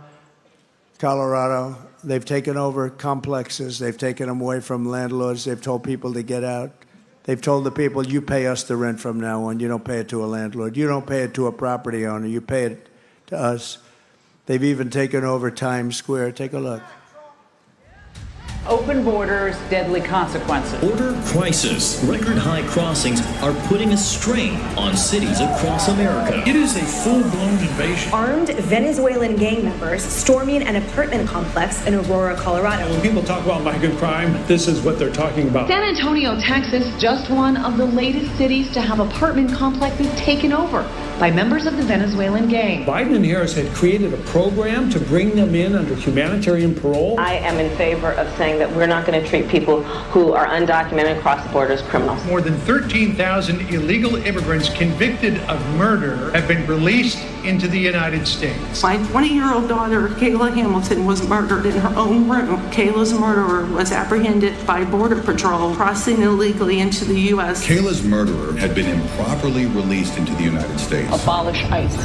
Colorado. They've taken over complexes. They've taken them away from landlords. They've told people to get out. They've told the people, you pay us the rent from now on. You don't pay it to a landlord. You don't pay it to a property owner. You pay it to us. They've even taken over Times Square. Take a look. Open borders, deadly consequences. Border crisis. Record high crossings are putting a strain on cities across America. It is a full-blown invasion. Armed Venezuelan gang members storming an apartment complex in Aurora, Colorado. When people talk about migrant crime, this is what they're talking about. San Antonio, Texas, just one of the latest cities to have apartment complexes taken over by members of the Venezuelan gang. Biden and Harris had created a program to bring them in under humanitarian parole. I am in favor of saying that we're not going to treat people who are undocumented across the border as criminals. More than 13,000 illegal immigrants convicted of murder have been released into the United States. My 20-year-old daughter, Kayla Hamilton, was murdered in her own room. Kayla's murderer was apprehended by Border Patrol crossing illegally into the U.S. Kayla's murderer had been improperly released into the United States. Abolish ICE.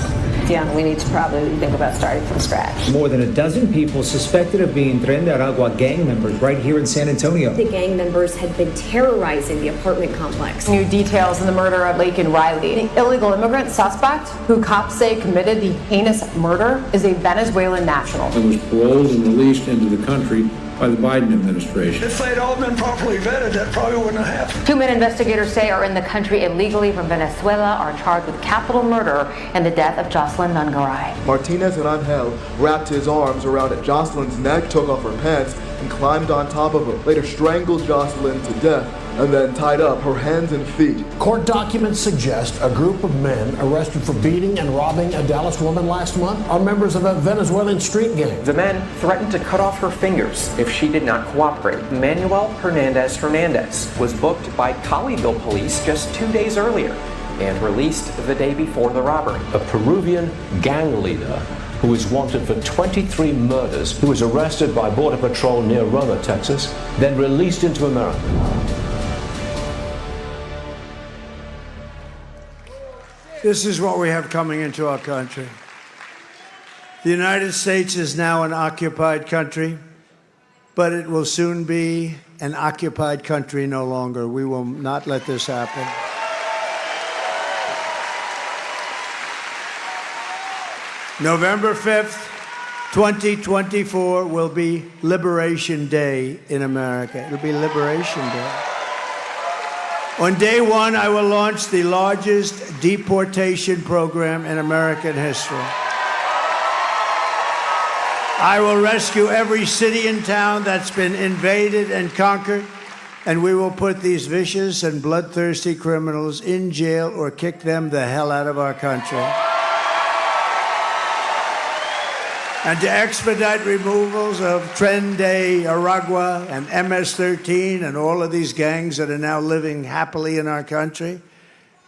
Yeah, we need to probably think about starting from scratch. More than a dozen people suspected of being Tren de Aragua gang members right here in San Antonio. The gang members had been terrorizing the apartment complex. New details in the murder of Lake and Riley. The illegal immigrant suspect, who cops say committed the heinous murder, is a Venezuelan national. And was paroled and released into the country by the Biden administration. If they'd all been properly vetted, that probably wouldn't have happened. 2 men investigators say are in the country illegally from Venezuela are charged with capital murder and the death of Jocelyn Nungaray. Martinez and Angel wrapped his arms around Jocelyn's neck, took off her pants, and climbed on top of her. Later strangled Jocelyn to death and then tied up her hands and feet. Court documents suggest a group of men arrested for beating and robbing a Dallas woman last month are members of a Venezuelan street gang. The men threatened to cut off her fingers if she did not cooperate. Manuel Hernandez was booked by Colleyville police just 2 days earlier and released the day before the robbery. A Peruvian gang leader who is wanted for 23 murders, who was arrested by Border Patrol near Roma, Texas, then released into America. This is what we have coming into our country. The United States is now an occupied country, but it will soon be an occupied country no longer. We will not let this happen. November 5th, 2024 will be Liberation Day in America. It'll be Liberation Day. On day one, I will launch the largest deportation program in American history. I will rescue every city and town that's been invaded and conquered, and we will put these vicious and bloodthirsty criminals in jail or kick them the hell out of our country. And to expedite removals of Tren de Aragua and MS-13 and all of these gangs that are now living happily in our country,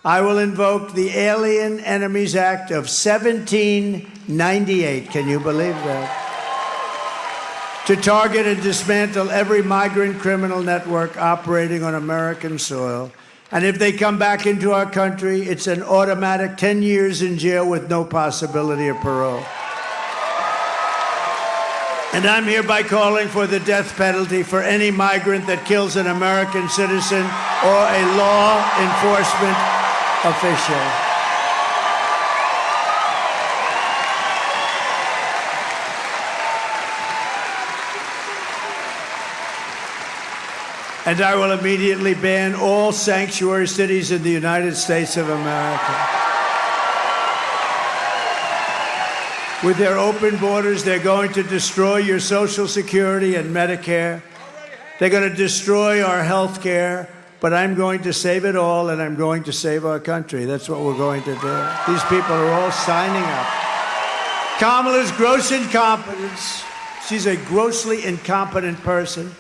I will invoke the Alien Enemies Act of 1798. Can you believe that? To target and dismantle every migrant criminal network operating on American soil. And if they come back into our country, it's an automatic 10 years in jail with no possibility of parole. And I'm hereby calling for the death penalty for any migrant that kills an American citizen or a law enforcement official. And I will immediately ban all sanctuary cities in the United States of America. With their open borders, they're going to destroy your Social Security and Medicare. They're going to destroy our health care. But I'm going to save it all, and I'm going to save our country. That's what we're going to do. These people are all signing up. Kamala's gross incompetence, she's a grossly incompetent person,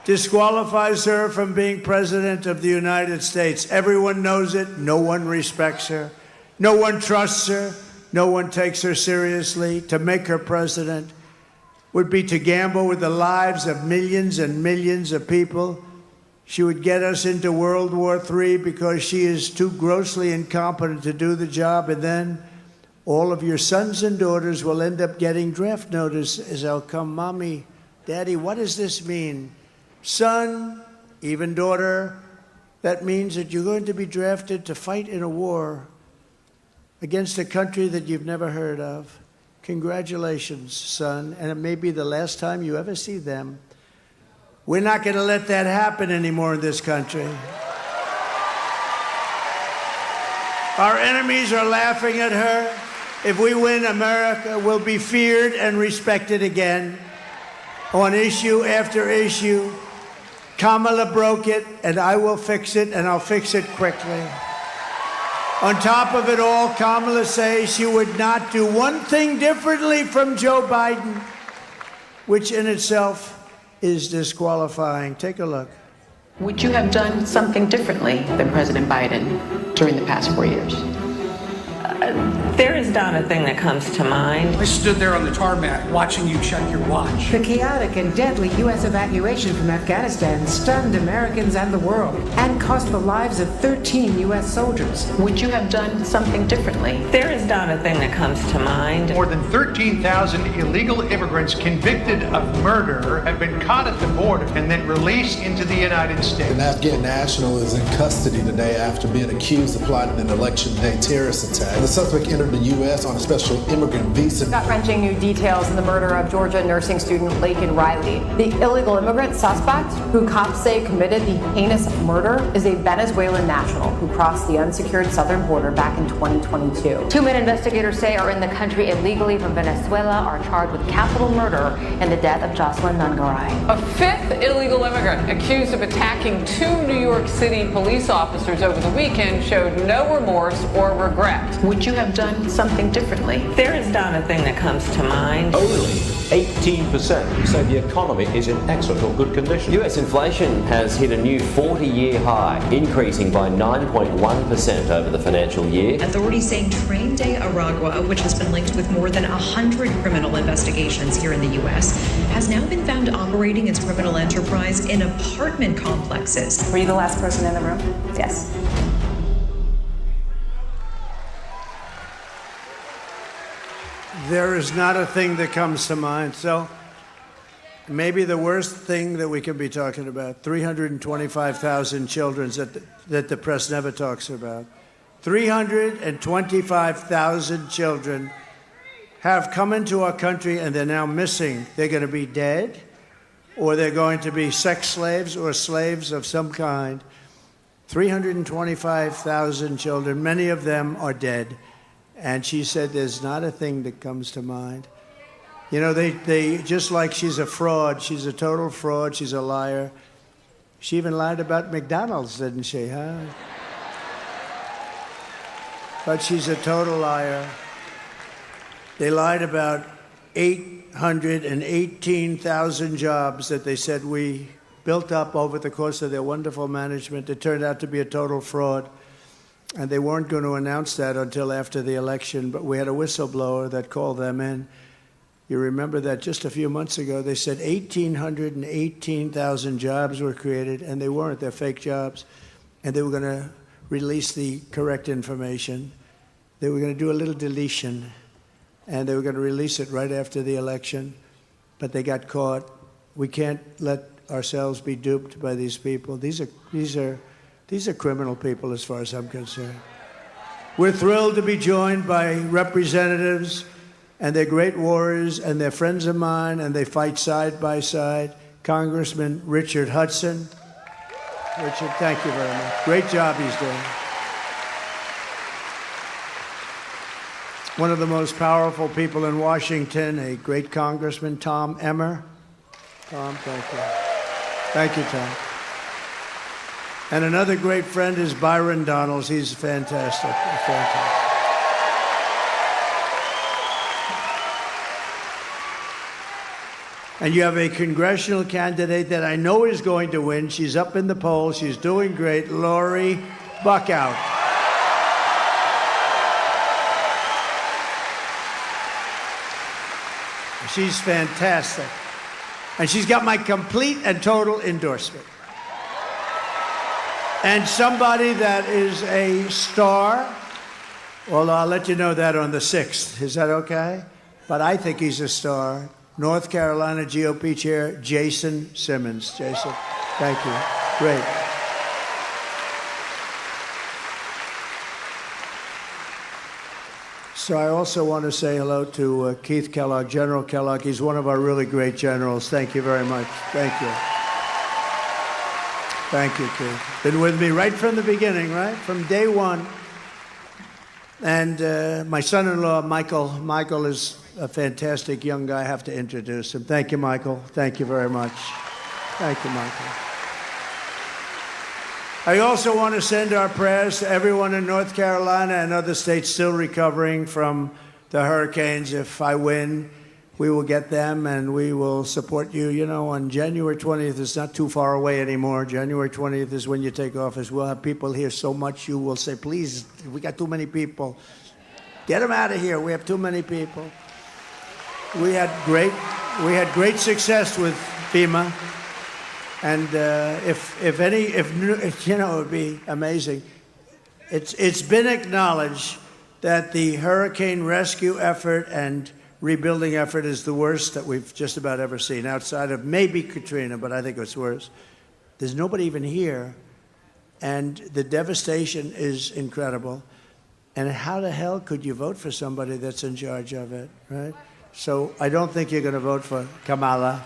disqualifies her from being president of the United States. Everyone knows it. No one respects her. No one trusts her. No one takes her seriously. To make her president would be to gamble with the lives of millions and millions of people. She would get us into World War III because she is too grossly incompetent to do the job, and then all of your sons and daughters will end up getting draft notices. They'll come, Mommy, Daddy, what does this mean? Son, even daughter, that means that you're going to be drafted to fight in a war against a country that you've never heard of. Congratulations, son, and it may be the last time you ever see them. We're not going to let that happen anymore in this country. Our enemies are laughing at her. If we win, America will be feared and respected again on issue after issue. Kamala broke it, and I will fix it, and I'll fix it quickly. On top of it all, Kamala says she would not do one thing differently from Joe Biden, which in itself is disqualifying. Take a look. Would you have done something differently than President Biden during the past 4 years? There is not a thing that comes to mind. I stood there on the tarmac watching you check your watch. The chaotic and deadly U.S. evacuation from Afghanistan stunned Americans and the world and cost the lives of 13 U.S. soldiers. Would you have done something differently? There is not a thing that comes to mind. More than 13,000 illegal immigrants convicted of murder have been caught at the border and then released into the United States. An Afghan national is in custody today after being accused of plotting an election day terrorist attack. The suspect entered the U.S. on a special immigrant visa. Gut-wrenching new details in the murder of Georgia nursing student Laken Riley. The illegal immigrant suspect, who cops say committed the heinous murder, is a Venezuelan national who crossed the unsecured southern border back in 2022. 2 men investigators say are in the country illegally from Venezuela are charged with capital murder in the death of Jocelyn Nungaray. A fifth illegal immigrant accused of attacking 2 New York City police officers over the weekend showed no remorse or regret. Would you have done something differently? There is not a thing that comes to mind. Only 18% say the economy is in excellent or good condition. US inflation has hit a new 40-year high, increasing by 9.1% over the financial year. Authorities saying Train de Aragua, which has been linked with more than 100 criminal investigations here in the U.S., has now been found operating its criminal enterprise in apartment complexes. Were you the last person in the room? Yes. There is not a thing that comes to mind. So maybe the worst thing that we could be talking about, 325,000 children that the press never talks about. 325,000 children have come into our country and they're now missing. They're going to be dead, or they're going to be sex slaves or slaves of some kind. 325,000 children, many of them are dead. And she said, there's not a thing that comes to mind. You know, they just like she's a fraud. She's a total fraud. She's a liar. She even lied about McDonald's, didn't she, huh? But she's a total liar. They lied about 818,000 jobs that they said we built up over the course of their wonderful management. It turned out to be a total fraud. And they weren't going to announce that until after the election, but we had a whistleblower that called them in. You remember that just a few months ago, they said 18,000 jobs were created, and they weren't. They're fake jobs. And they were going to release the correct information. They were going to do a little deletion, and they were going to release it right after the election, but they got caught. We can't let ourselves be duped by these people. These are criminal people as far as I'm concerned. We're thrilled to be joined by representatives, and they're great warriors, and they're friends of mine, and they fight side by side. Congressman Richard Hudson, Richard, thank you very much. Great job he's doing. One of the most powerful people in Washington, a great congressman, Tom Emmer. Tom, thank you. Thank you, Tom. And another great friend is Byron Donalds. He's fantastic. Fantastic. And you have a congressional candidate that I know is going to win. She's up in the polls. She's doing great. Lori Buckout. She's fantastic. And she's got my complete and total endorsement. And somebody that is a star, well, I'll let you know that on the 6th. Is that okay? But I think he's a star. North Carolina GOP Chair Jason Simmons. Jason, thank you. Great. So I also want to say hello to Keith Kellogg, General Kellogg. He's one of our really great generals. Thank you very much. Thank you. Thank you, Keith. Been with me right from the beginning, right? From day one. And my son-in-law, Michael. Michael is a fantastic young guy. I have to introduce him. Thank you, Michael. Thank you very much. Thank you, Michael. I also want to send our prayers to everyone in North Carolina and other states still recovering from the hurricanes. If I win, we will get them and we will support you. You know, on January 20th, it's not too far away anymore. January 20th is when you take office. We'll have people here so much you will say, please, we got too many people. Get them out of here. We have too many people. We had great success with FEMA. And if you know, it would be amazing. It's been acknowledged that the hurricane rescue effort and rebuilding effort is the worst that we've just about ever seen, outside of maybe Katrina, but I think it's worse. There's nobody even here, and the devastation is incredible. And how the hell could you vote for somebody that's in charge of it, right? So I don't think you're going to vote for Kamala.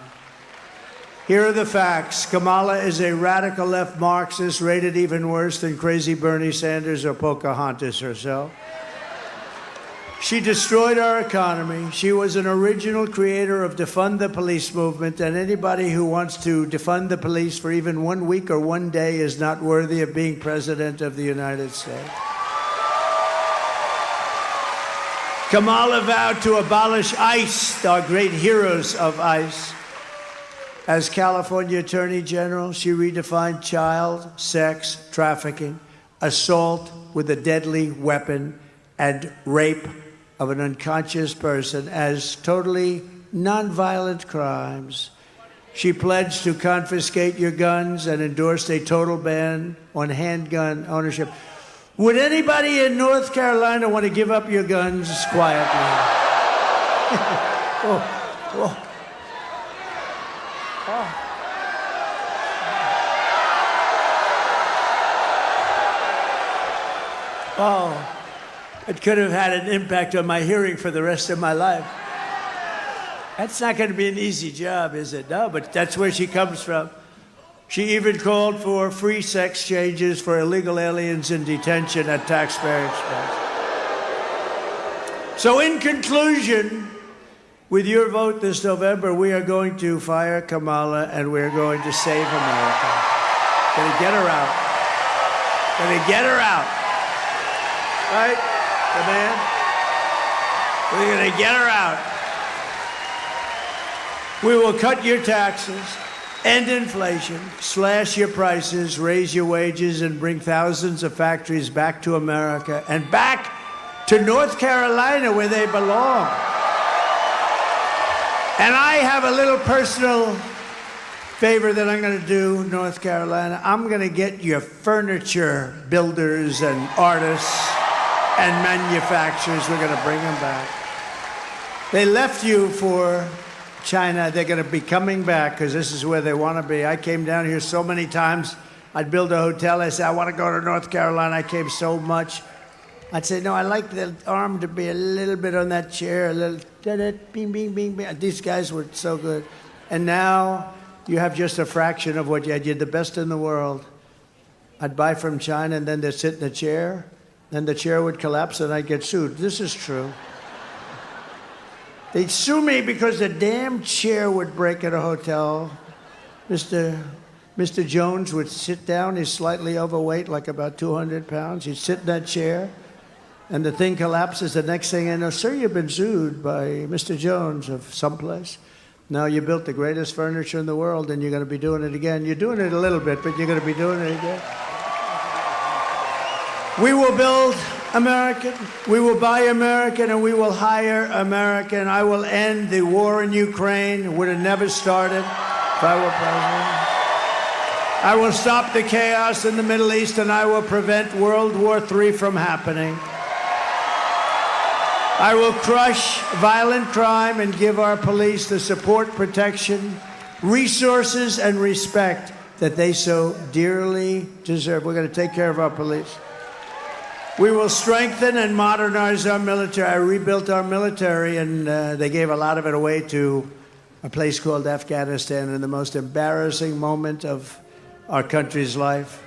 Here are the facts. Kamala is a radical left Marxist, rated even worse than crazy Bernie Sanders or Pocahontas herself. She destroyed our economy. She was an original creator of defund the police movement, and anybody who wants to defund the police for even 1 week or 1 day is not worthy of being president of the United States. Kamala vowed to abolish ICE, our great heroes of ICE. As California Attorney General, she redefined child sex trafficking, assault with a deadly weapon, and rape of an unconscious person as totally nonviolent crimes. She pledged to confiscate your guns and endorsed a total ban on handgun ownership. Would anybody in North Carolina want to give up your guns quietly? Oh, it could have had an impact on my hearing for the rest of my life. That's not going to be an easy job, is it? No, but that's where she comes from. She even called for free sex changes for illegal aliens in detention at taxpayer expense. So in conclusion, with your vote this November, we are going to fire Kamala and we're going to save America. Going to get her out. Going to get her out. Right? The man? We're going to get her out. We will cut your taxes, end inflation, slash your prices, raise your wages, and bring thousands of factories back to America and back to North Carolina where they belong. And I have a little personal favor that I'm going to do, North Carolina. I'm going to get your furniture builders and artists and manufacturers. We're going to bring them back. They left you for China. They're going to be coming back because this is where they want to be. I came down here so many times. I'd build a hotel. I said, I want to go to North Carolina. I came so much. I'd say, no, I like the arm to be a little bit on that chair, a little bing, bing, bing, bing. These guys were so good. And now you have just a fraction of what you had. You're the best in the world. I'd buy from China, and then they'd sit in the chair, then the chair would collapse, and I'd get sued. This is true. They'd sue me because the damn chair would break at a hotel. Mr. Jones would sit down. He's slightly overweight, like about 200 pounds. He'd sit in that chair, and the thing collapses. The next thing I know, sir, you've been sued by Mr. Jones of someplace. Now you built the greatest furniture in the world, and you're going to be doing it again. You're doing it a little bit, but you're going to be doing it again. We will build American, we will buy American, and we will hire American. I will end the war in Ukraine. It would have never started if I were president. I will stop the chaos in the Middle East, and I will prevent World War III from happening. I will crush violent crime and give our police the support, protection, resources, and respect that they so dearly deserve. We're going to take care of our police. We will strengthen and modernize our military. I rebuilt our military, and they gave a lot of it away to a place called Afghanistan in the most embarrassing moment of our country's life.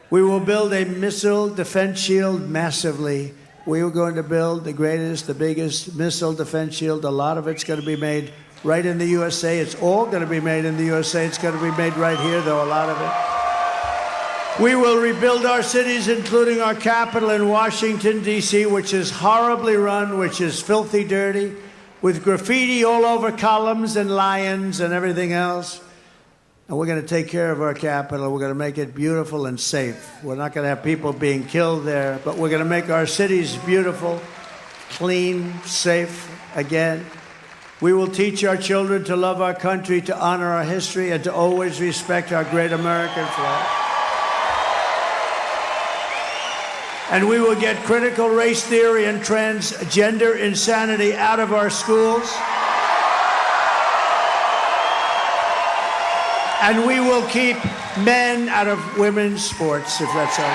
We will build a missile defense shield massively. We are going to build the greatest, the biggest missile defense shield. A lot of it's going to be made right in the USA. It's all going to be made in the USA. It's going to be made right here, though, a lot of it. We will rebuild our cities, including our capital in Washington, D.C., which is horribly run, which is filthy dirty, with graffiti all over columns and lions and everything else. And we're going to take care of our capital. We're going to make it beautiful and safe. We're not going to have people being killed there, but we're going to make our cities beautiful, clean, safe again. We will teach our children to love our country, to honor our history, and to always respect our great American flag. And we will get critical race theory and transgender insanity out of our schools. And we will keep men out of women's sports, if that's okay.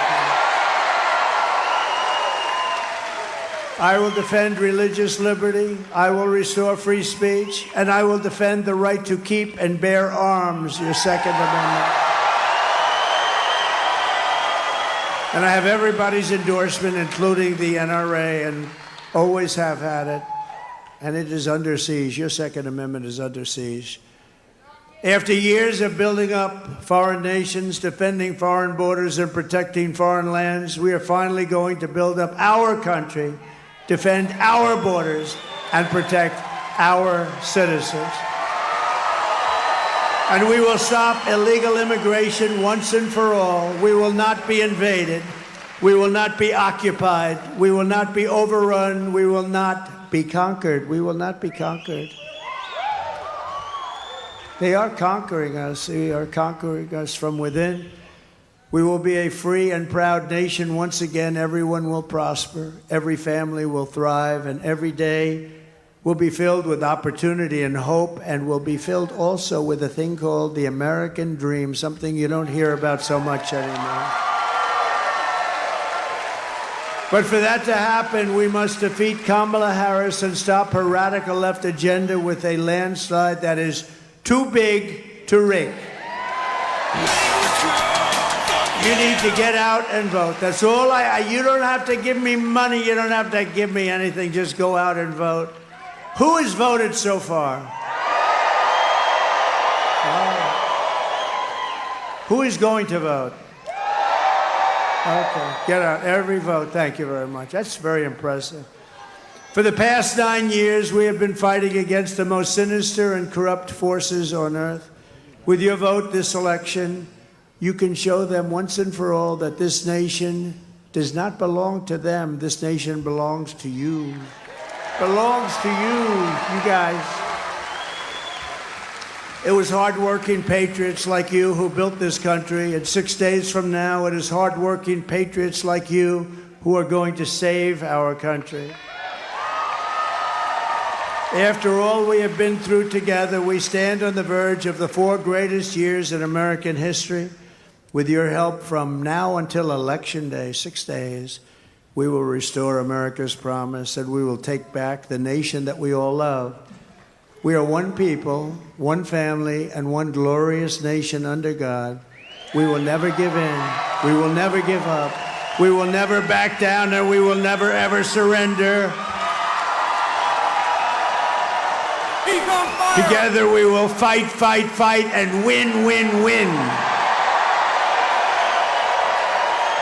I will defend religious liberty. I will restore free speech. And I will defend the right to keep and bear arms, your Second Amendment. And I have everybody's endorsement, including the NRA, and always have had it. And it is under siege. Your Second Amendment is under siege. After years of building up foreign nations, defending foreign borders, and protecting foreign lands, we are finally going to build up our country, defend our borders, and protect our citizens. And we will stop illegal immigration once and for all. We will not be invaded. We will not be occupied. We will not be overrun. We will not be conquered. We will not be conquered. They are conquering us. They are conquering us from within. We will be a free and proud nation once again. Everyone will prosper. Every family will thrive. And every day will be filled with opportunity and hope, and will be filled also with a thing called the American dream, something you don't hear about so much anymore. But for that to happen, we must defeat Kamala Harris and stop her radical left agenda with a landslide that is too big to rig. You need to get out and vote. That's all you don't have to give me money. You don't have to give me anything. Just go out and vote. Who has voted so far? Who is going to vote? Okay, get out. Every vote. Thank you very much. That's very impressive. For the past 9 years, we have been fighting against the most sinister and corrupt forces on earth. With your vote this election, you can show them once and for all that this nation does not belong to them. This nation belongs to you. Belongs to you guys. It was hardworking patriots like you who built this country, and 6 days from now, it is hardworking patriots like you who are going to save our country. After all we have been through together, we stand on the verge of the 4 greatest years in American history. With your help from now until Election Day, 6 days, we will restore America's promise, and we will take back the nation that we all love. We are one people, one family, and one glorious nation under God. We will never give in. We will never give up. We will never back down, and we will never, ever surrender. Together we will fight, fight, fight, and win, win, win.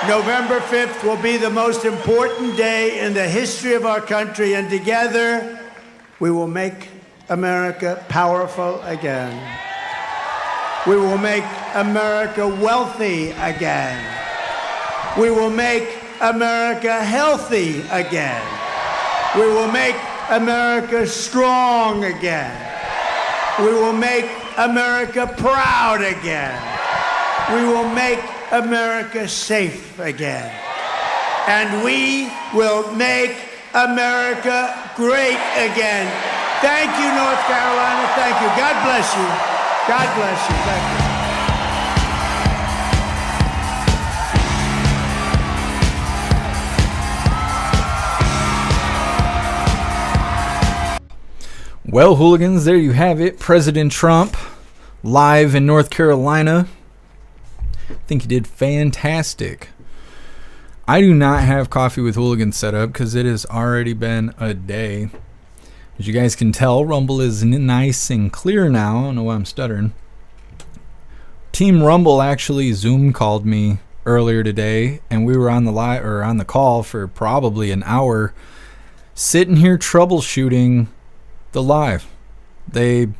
November 5th will be the most important day in the history of our country, and together we will make America powerful again. We will make America wealthy again. We will make America healthy again. We will make America strong again. We will make America proud again. We will make America safe again. And we will make America great again. Thank you, North Carolina. Thank you. God bless you. God bless you. Thank you. Well, hooligans, there you have it. President Trump live in North Carolina. I think he did fantastic. I do not have Coffee with Hooligans set up because it has already been a day. As you guys can tell, Rumble is nice and clear now. I don't know why I'm stuttering. Team Rumble actually Zoom called me earlier today, and we were on the call for probably an hour, sitting here troubleshooting the live. They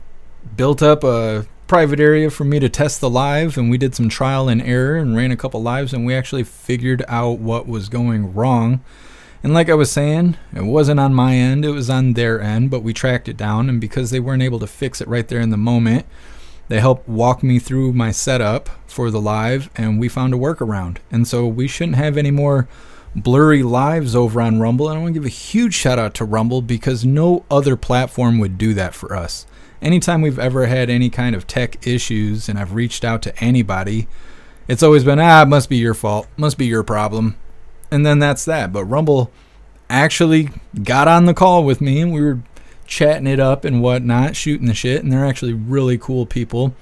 built up a private area for me to test the live, and we did some trial and error and ran a couple lives, and we actually figured out what was going wrong. And like I was saying, it wasn't on my end, it was on their end, but we tracked it down, and because they weren't able to fix it right there in the moment, they helped walk me through my setup for the live, and we found a workaround. And so we shouldn't have any more blurry lives over on Rumble. And I want to give a huge shout out to Rumble because no other platform would do that for us. Anytime we've ever had any kind of tech issues and I've reached out to anybody, it's always been, it must be your fault, must be your problem. And then that's that. But Rumble actually got on the call with me, and we were chatting it up and whatnot, shooting the shit, and they're actually really cool people.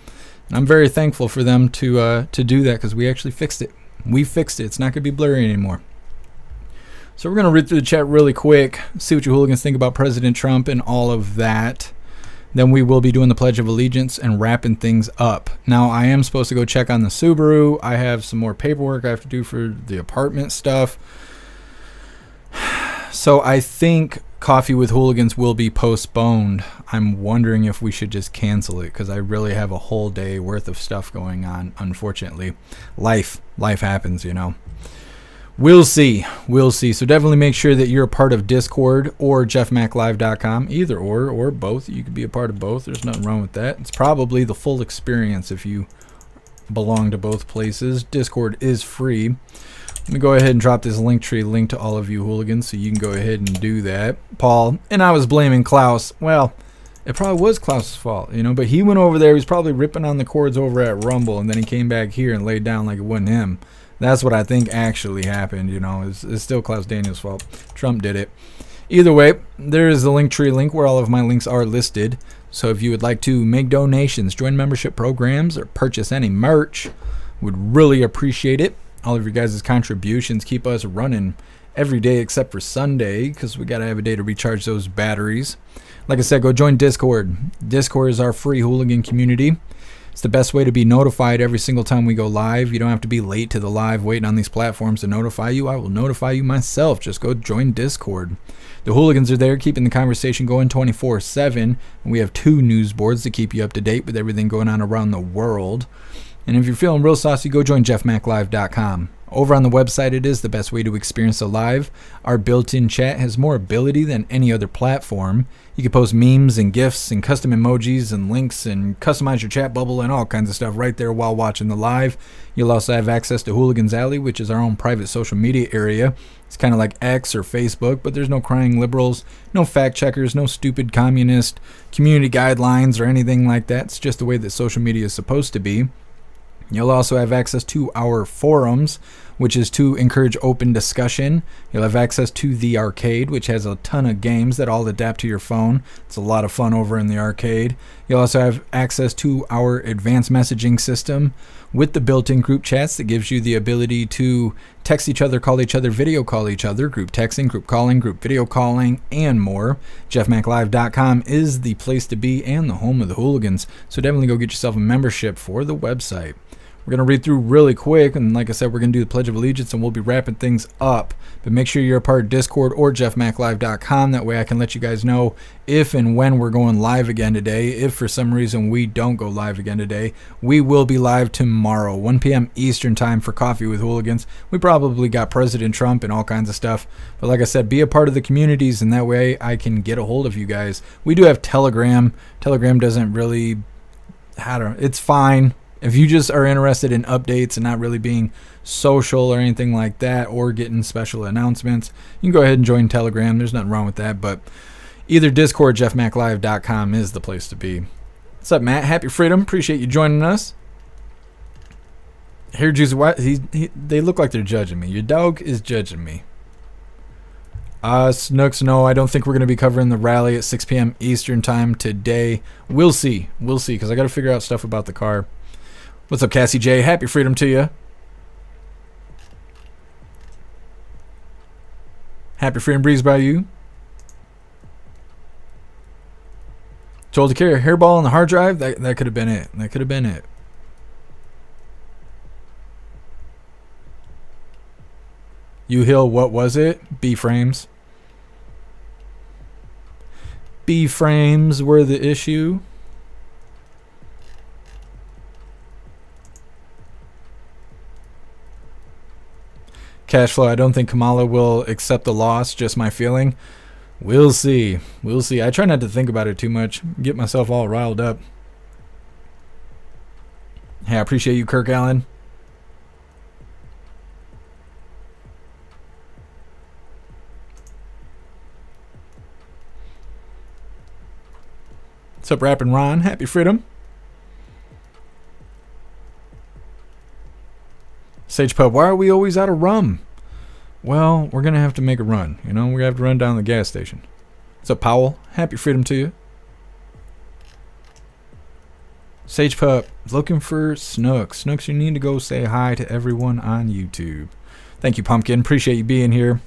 And I'm very thankful for them to do that because we actually fixed it. We fixed it. It's not going to be blurry anymore. So we're going to read through the chat really quick, see what you hooligans think about President Trump and all of that. Then we will be doing the Pledge of Allegiance and wrapping things up. Now, I am supposed to go check on the Subaru. I have some more paperwork I have to do for the apartment stuff. So I think Coffee with Hooligans will be postponed. I'm wondering if we should just cancel it because I really have a whole day worth of stuff going on, unfortunately. Life happens, you know. We'll see. So definitely make sure that you're a part of Discord or jeffmaclive.com, either or both. You could be a part of both. There's nothing wrong with that. It's probably the full experience if you belong to both places. Discord is free. Let me go ahead and drop this Linktree link to all of you hooligans so you can go ahead and do that. Paul, and I was blaming Klaus. Well, it probably was Klaus's fault, you know, but he went over there. He was probably ripping on the cords over at Rumble, and then he came back here and laid down like it wasn't him. That's what I think actually happened, you know. It's still Klaus Daniels' fault. Trump did it. Either way, there is the Linktree link where all of my links are listed. So if you would like to make donations, join membership programs, or purchase any merch, would really appreciate it. All of your guys' contributions keep us running every day except for Sunday because we got to have a day to recharge those batteries. Like I said, go join Discord. Discord is our free hooligan community. It's the best way to be notified every single time we go live. You don't have to be late to the live waiting on these platforms to notify you. I will notify you myself. Just go join Discord. The hooligans are there keeping the conversation going 24/7. And we have 2 news boards to keep you up to date with everything going on around the world. And if you're feeling real saucy, go join jeffmaclive.com. Over on the website, it is the best way to experience a live. Our built-in chat has more ability than any other platform. You can post memes and GIFs and custom emojis and links and customize your chat bubble and all kinds of stuff right there while watching the live. You'll also have access to Hooligans Alley, which is our own private social media area. It's kind of like X or Facebook, but there's no crying liberals, no fact checkers, no stupid communist community guidelines or anything like that. It's just the way that social media is supposed to be. You'll also have access to our forums, which is to encourage open discussion. You'll have access to the arcade, which has a ton of games that all adapt to your phone. It's a lot of fun over in the arcade. You'll also have access to our advanced messaging system with the built-in group chats that gives you the ability to text each other, call each other, video call each other, group texting, group calling, group video calling, and more. jeffmaclive.com is the place to be and the home of the Hooligans, so definitely go get yourself a membership for the website. We're going to read through really quick, and like I said, we're going to do the Pledge of Allegiance, and we'll be wrapping things up. But make sure you're a part of Discord or jeffmaclive.com. That way I can let you guys know if and when we're going live again today. If for some reason we don't go live again today, we will be live tomorrow, 1 p.m. Eastern time for Coffee with Hooligans. We probably got President Trump and all kinds of stuff. But like I said, be a part of the communities, and that way I can get a hold of you guys. We do have Telegram. Telegram doesn't really, it's fine. If you just are interested in updates and not really being social or anything like that, or getting special announcements, you can go ahead and join Telegram. There's nothing wrong with that. But either Discord, jeffmaclive.com is the place to be. What's up, Matt? Happy Freedom. Appreciate you joining us. Hair Juice, they look like they're judging me. Your dog is judging me. Snooks, no, I don't think we're going to be covering the rally at 6 p.m. Eastern time today. We'll see, because I got to figure out stuff about the car. What's up, Cassie J? Happy Freedom to you. Happy Freedom Breeze by you. Told to carry a hairball on the hard drive. That could have been it. That could have been it. U-Hill, what was it? B-frames. B-frames were the issue. Cashflow, I don't think Kamala will accept the loss, just my feeling. We'll see. We'll see. I try not to think about it too much. Get myself all riled up. Hey, I appreciate you, Kirk Allen. What's up, Rappin' Ron? Happy Freedom. Sage Pub, why are we always out of rum? Well, we're going to have to make a run. You know, we're going to have to run down to the gas station. What's up, Powell? Happy Freedom to you. Sage Pup, looking for Snooks. Snooks, you need to go say hi to everyone on YouTube. Thank you, Pumpkin. Appreciate you being here.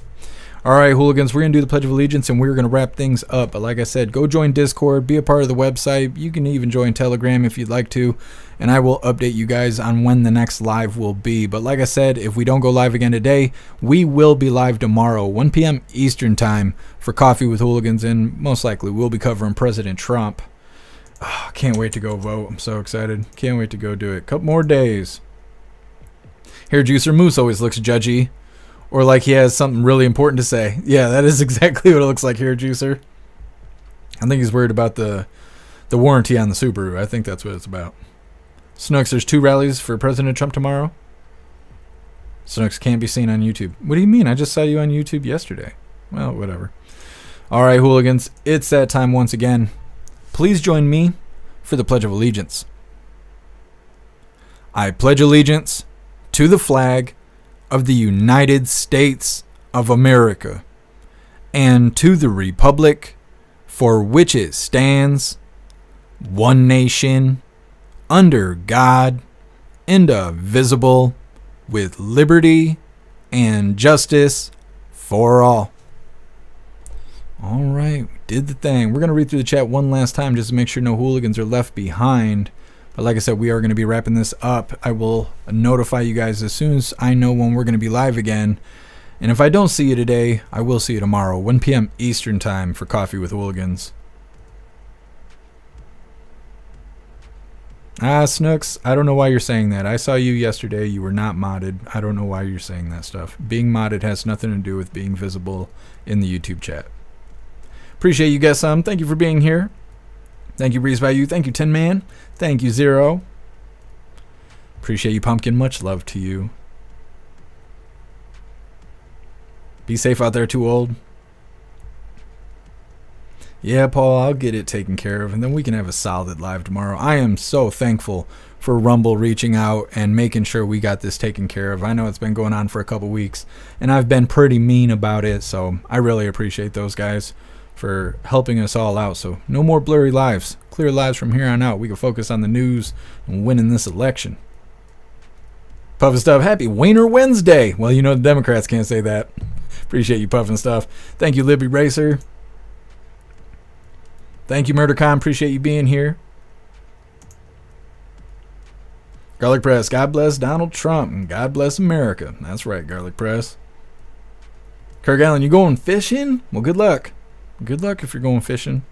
All right, Hooligans, we're going to do the Pledge of Allegiance, and we're going to wrap things up. But like I said, go join Discord, be a part of the website. You can even join Telegram if you'd like to, and I will update you guys on when the next live will be. But like I said, if we don't go live again today, we will be live tomorrow, 1 p.m. Eastern time for Coffee with Hooligans, and most likely we'll be covering President Trump. Oh, can't wait to go vote. I'm so excited. Can't wait to go do it. Couple more days. Hair Juicer Moose always looks judgy. Or like he has something really important to say. Yeah, that is exactly what it looks like here, Juicer. I think he's worried about the warranty on the Subaru. I think that's what it's about. Snooks, there's 2 rallies for President Trump tomorrow. Snooks can't be seen on YouTube. What do you mean? I just saw you on YouTube yesterday. Well, whatever. All right, Hooligans. It's that time once again. Please join me for the Pledge of Allegiance. I pledge allegiance to the flag of the United States of America, and to the republic for which it stands, one nation, under God, indivisible, with liberty and justice for all. All right, we did the thing. We're going to read through the chat one last time just to make sure no hooligans are left behind. But like I said, we are going to be wrapping this up. I will notify you guys as soon as I know when we're going to be live again. And if I don't see you today, I will see you tomorrow, 1 p.m. Eastern time for Coffee with Hooligans. Snooks, I don't know why you're saying that. I saw you yesterday. You were not modded. I don't know why you're saying that stuff. Being modded has nothing to do with being visible in the YouTube chat. Appreciate you guys some. Thank you for being here. Thank you, Breeze by you. Thank you, Tin Man. Thank you, Zero. Appreciate you, Pumpkin. Much love to you. Be safe out there, Too Old. Yeah, Paul, I'll get it taken care of, and then we can have a solid live tomorrow. I am so thankful for Rumble reaching out and making sure we got this taken care of. I know it's been going on for a couple weeks, and I've been pretty mean about it, so I really appreciate those guys for helping us all out. So no more blurry lives. Clear lives from here on out. We can focus on the news and winning this election. Puffin Stuff, happy Wiener Wednesday. Well, you know the Democrats can't say that. Appreciate you, Puffin Stuff. Thank you, Libby Racer. Thank you, MurderCon. Appreciate you being here. Garlic Press, God bless Donald Trump and God bless America. That's right, Garlic Press. Kirk Allen, you going fishing? Well, good luck. Good luck if you're going fishing.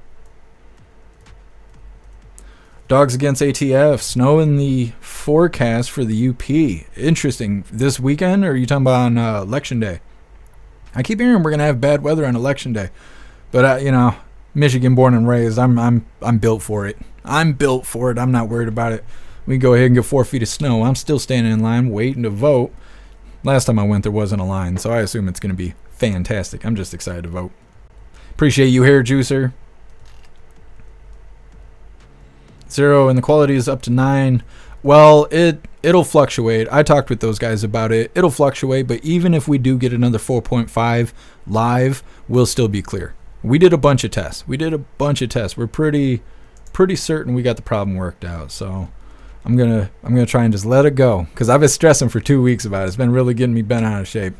Dogs Against ATF. Snow in the forecast for the UP. Interesting. This weekend, or are you talking about on Election Day? I keep hearing we're going to have bad weather on Election Day. But, Michigan born and raised, I'm built for it. I'm built for it. I'm not worried about it. We can go ahead and get 4 feet of snow. I'm still standing in line waiting to vote. Last time I went, there wasn't a line, so I assume it's going to be fantastic. I'm just excited to vote. Appreciate you, Hair Juicer. 0, and the quality is up to 9. Well, it'll fluctuate. I talked with those guys about it. It'll fluctuate, but even if we do get another 4.5 live, we'll still be clear. We did a bunch of tests. We're pretty certain we got the problem worked out. So I'm gonna try and just let it go, because I've been stressing for 2 weeks about it. It's been really getting me bent out of shape.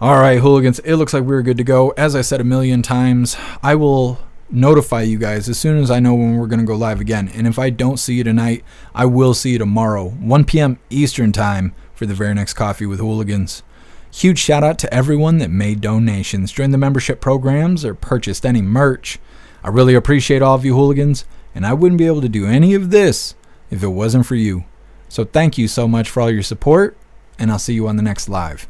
All right, Hooligans, it looks like we're good to go. As I said a million times, I will notify you guys as soon as I know when we're going to go live again. And if I don't see you tonight, I will see you tomorrow, 1 p.m. Eastern time, for the very next Coffee with Hooligans. Huge shout out to everyone that made donations, joined the membership programs, or purchased any merch. I really appreciate all of you, Hooligans, and I wouldn't be able to do any of this if it wasn't for you. So thank you so much for all your support, and I'll see you on the next live.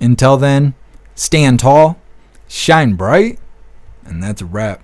Until then, stand tall, shine bright, and that's a wrap.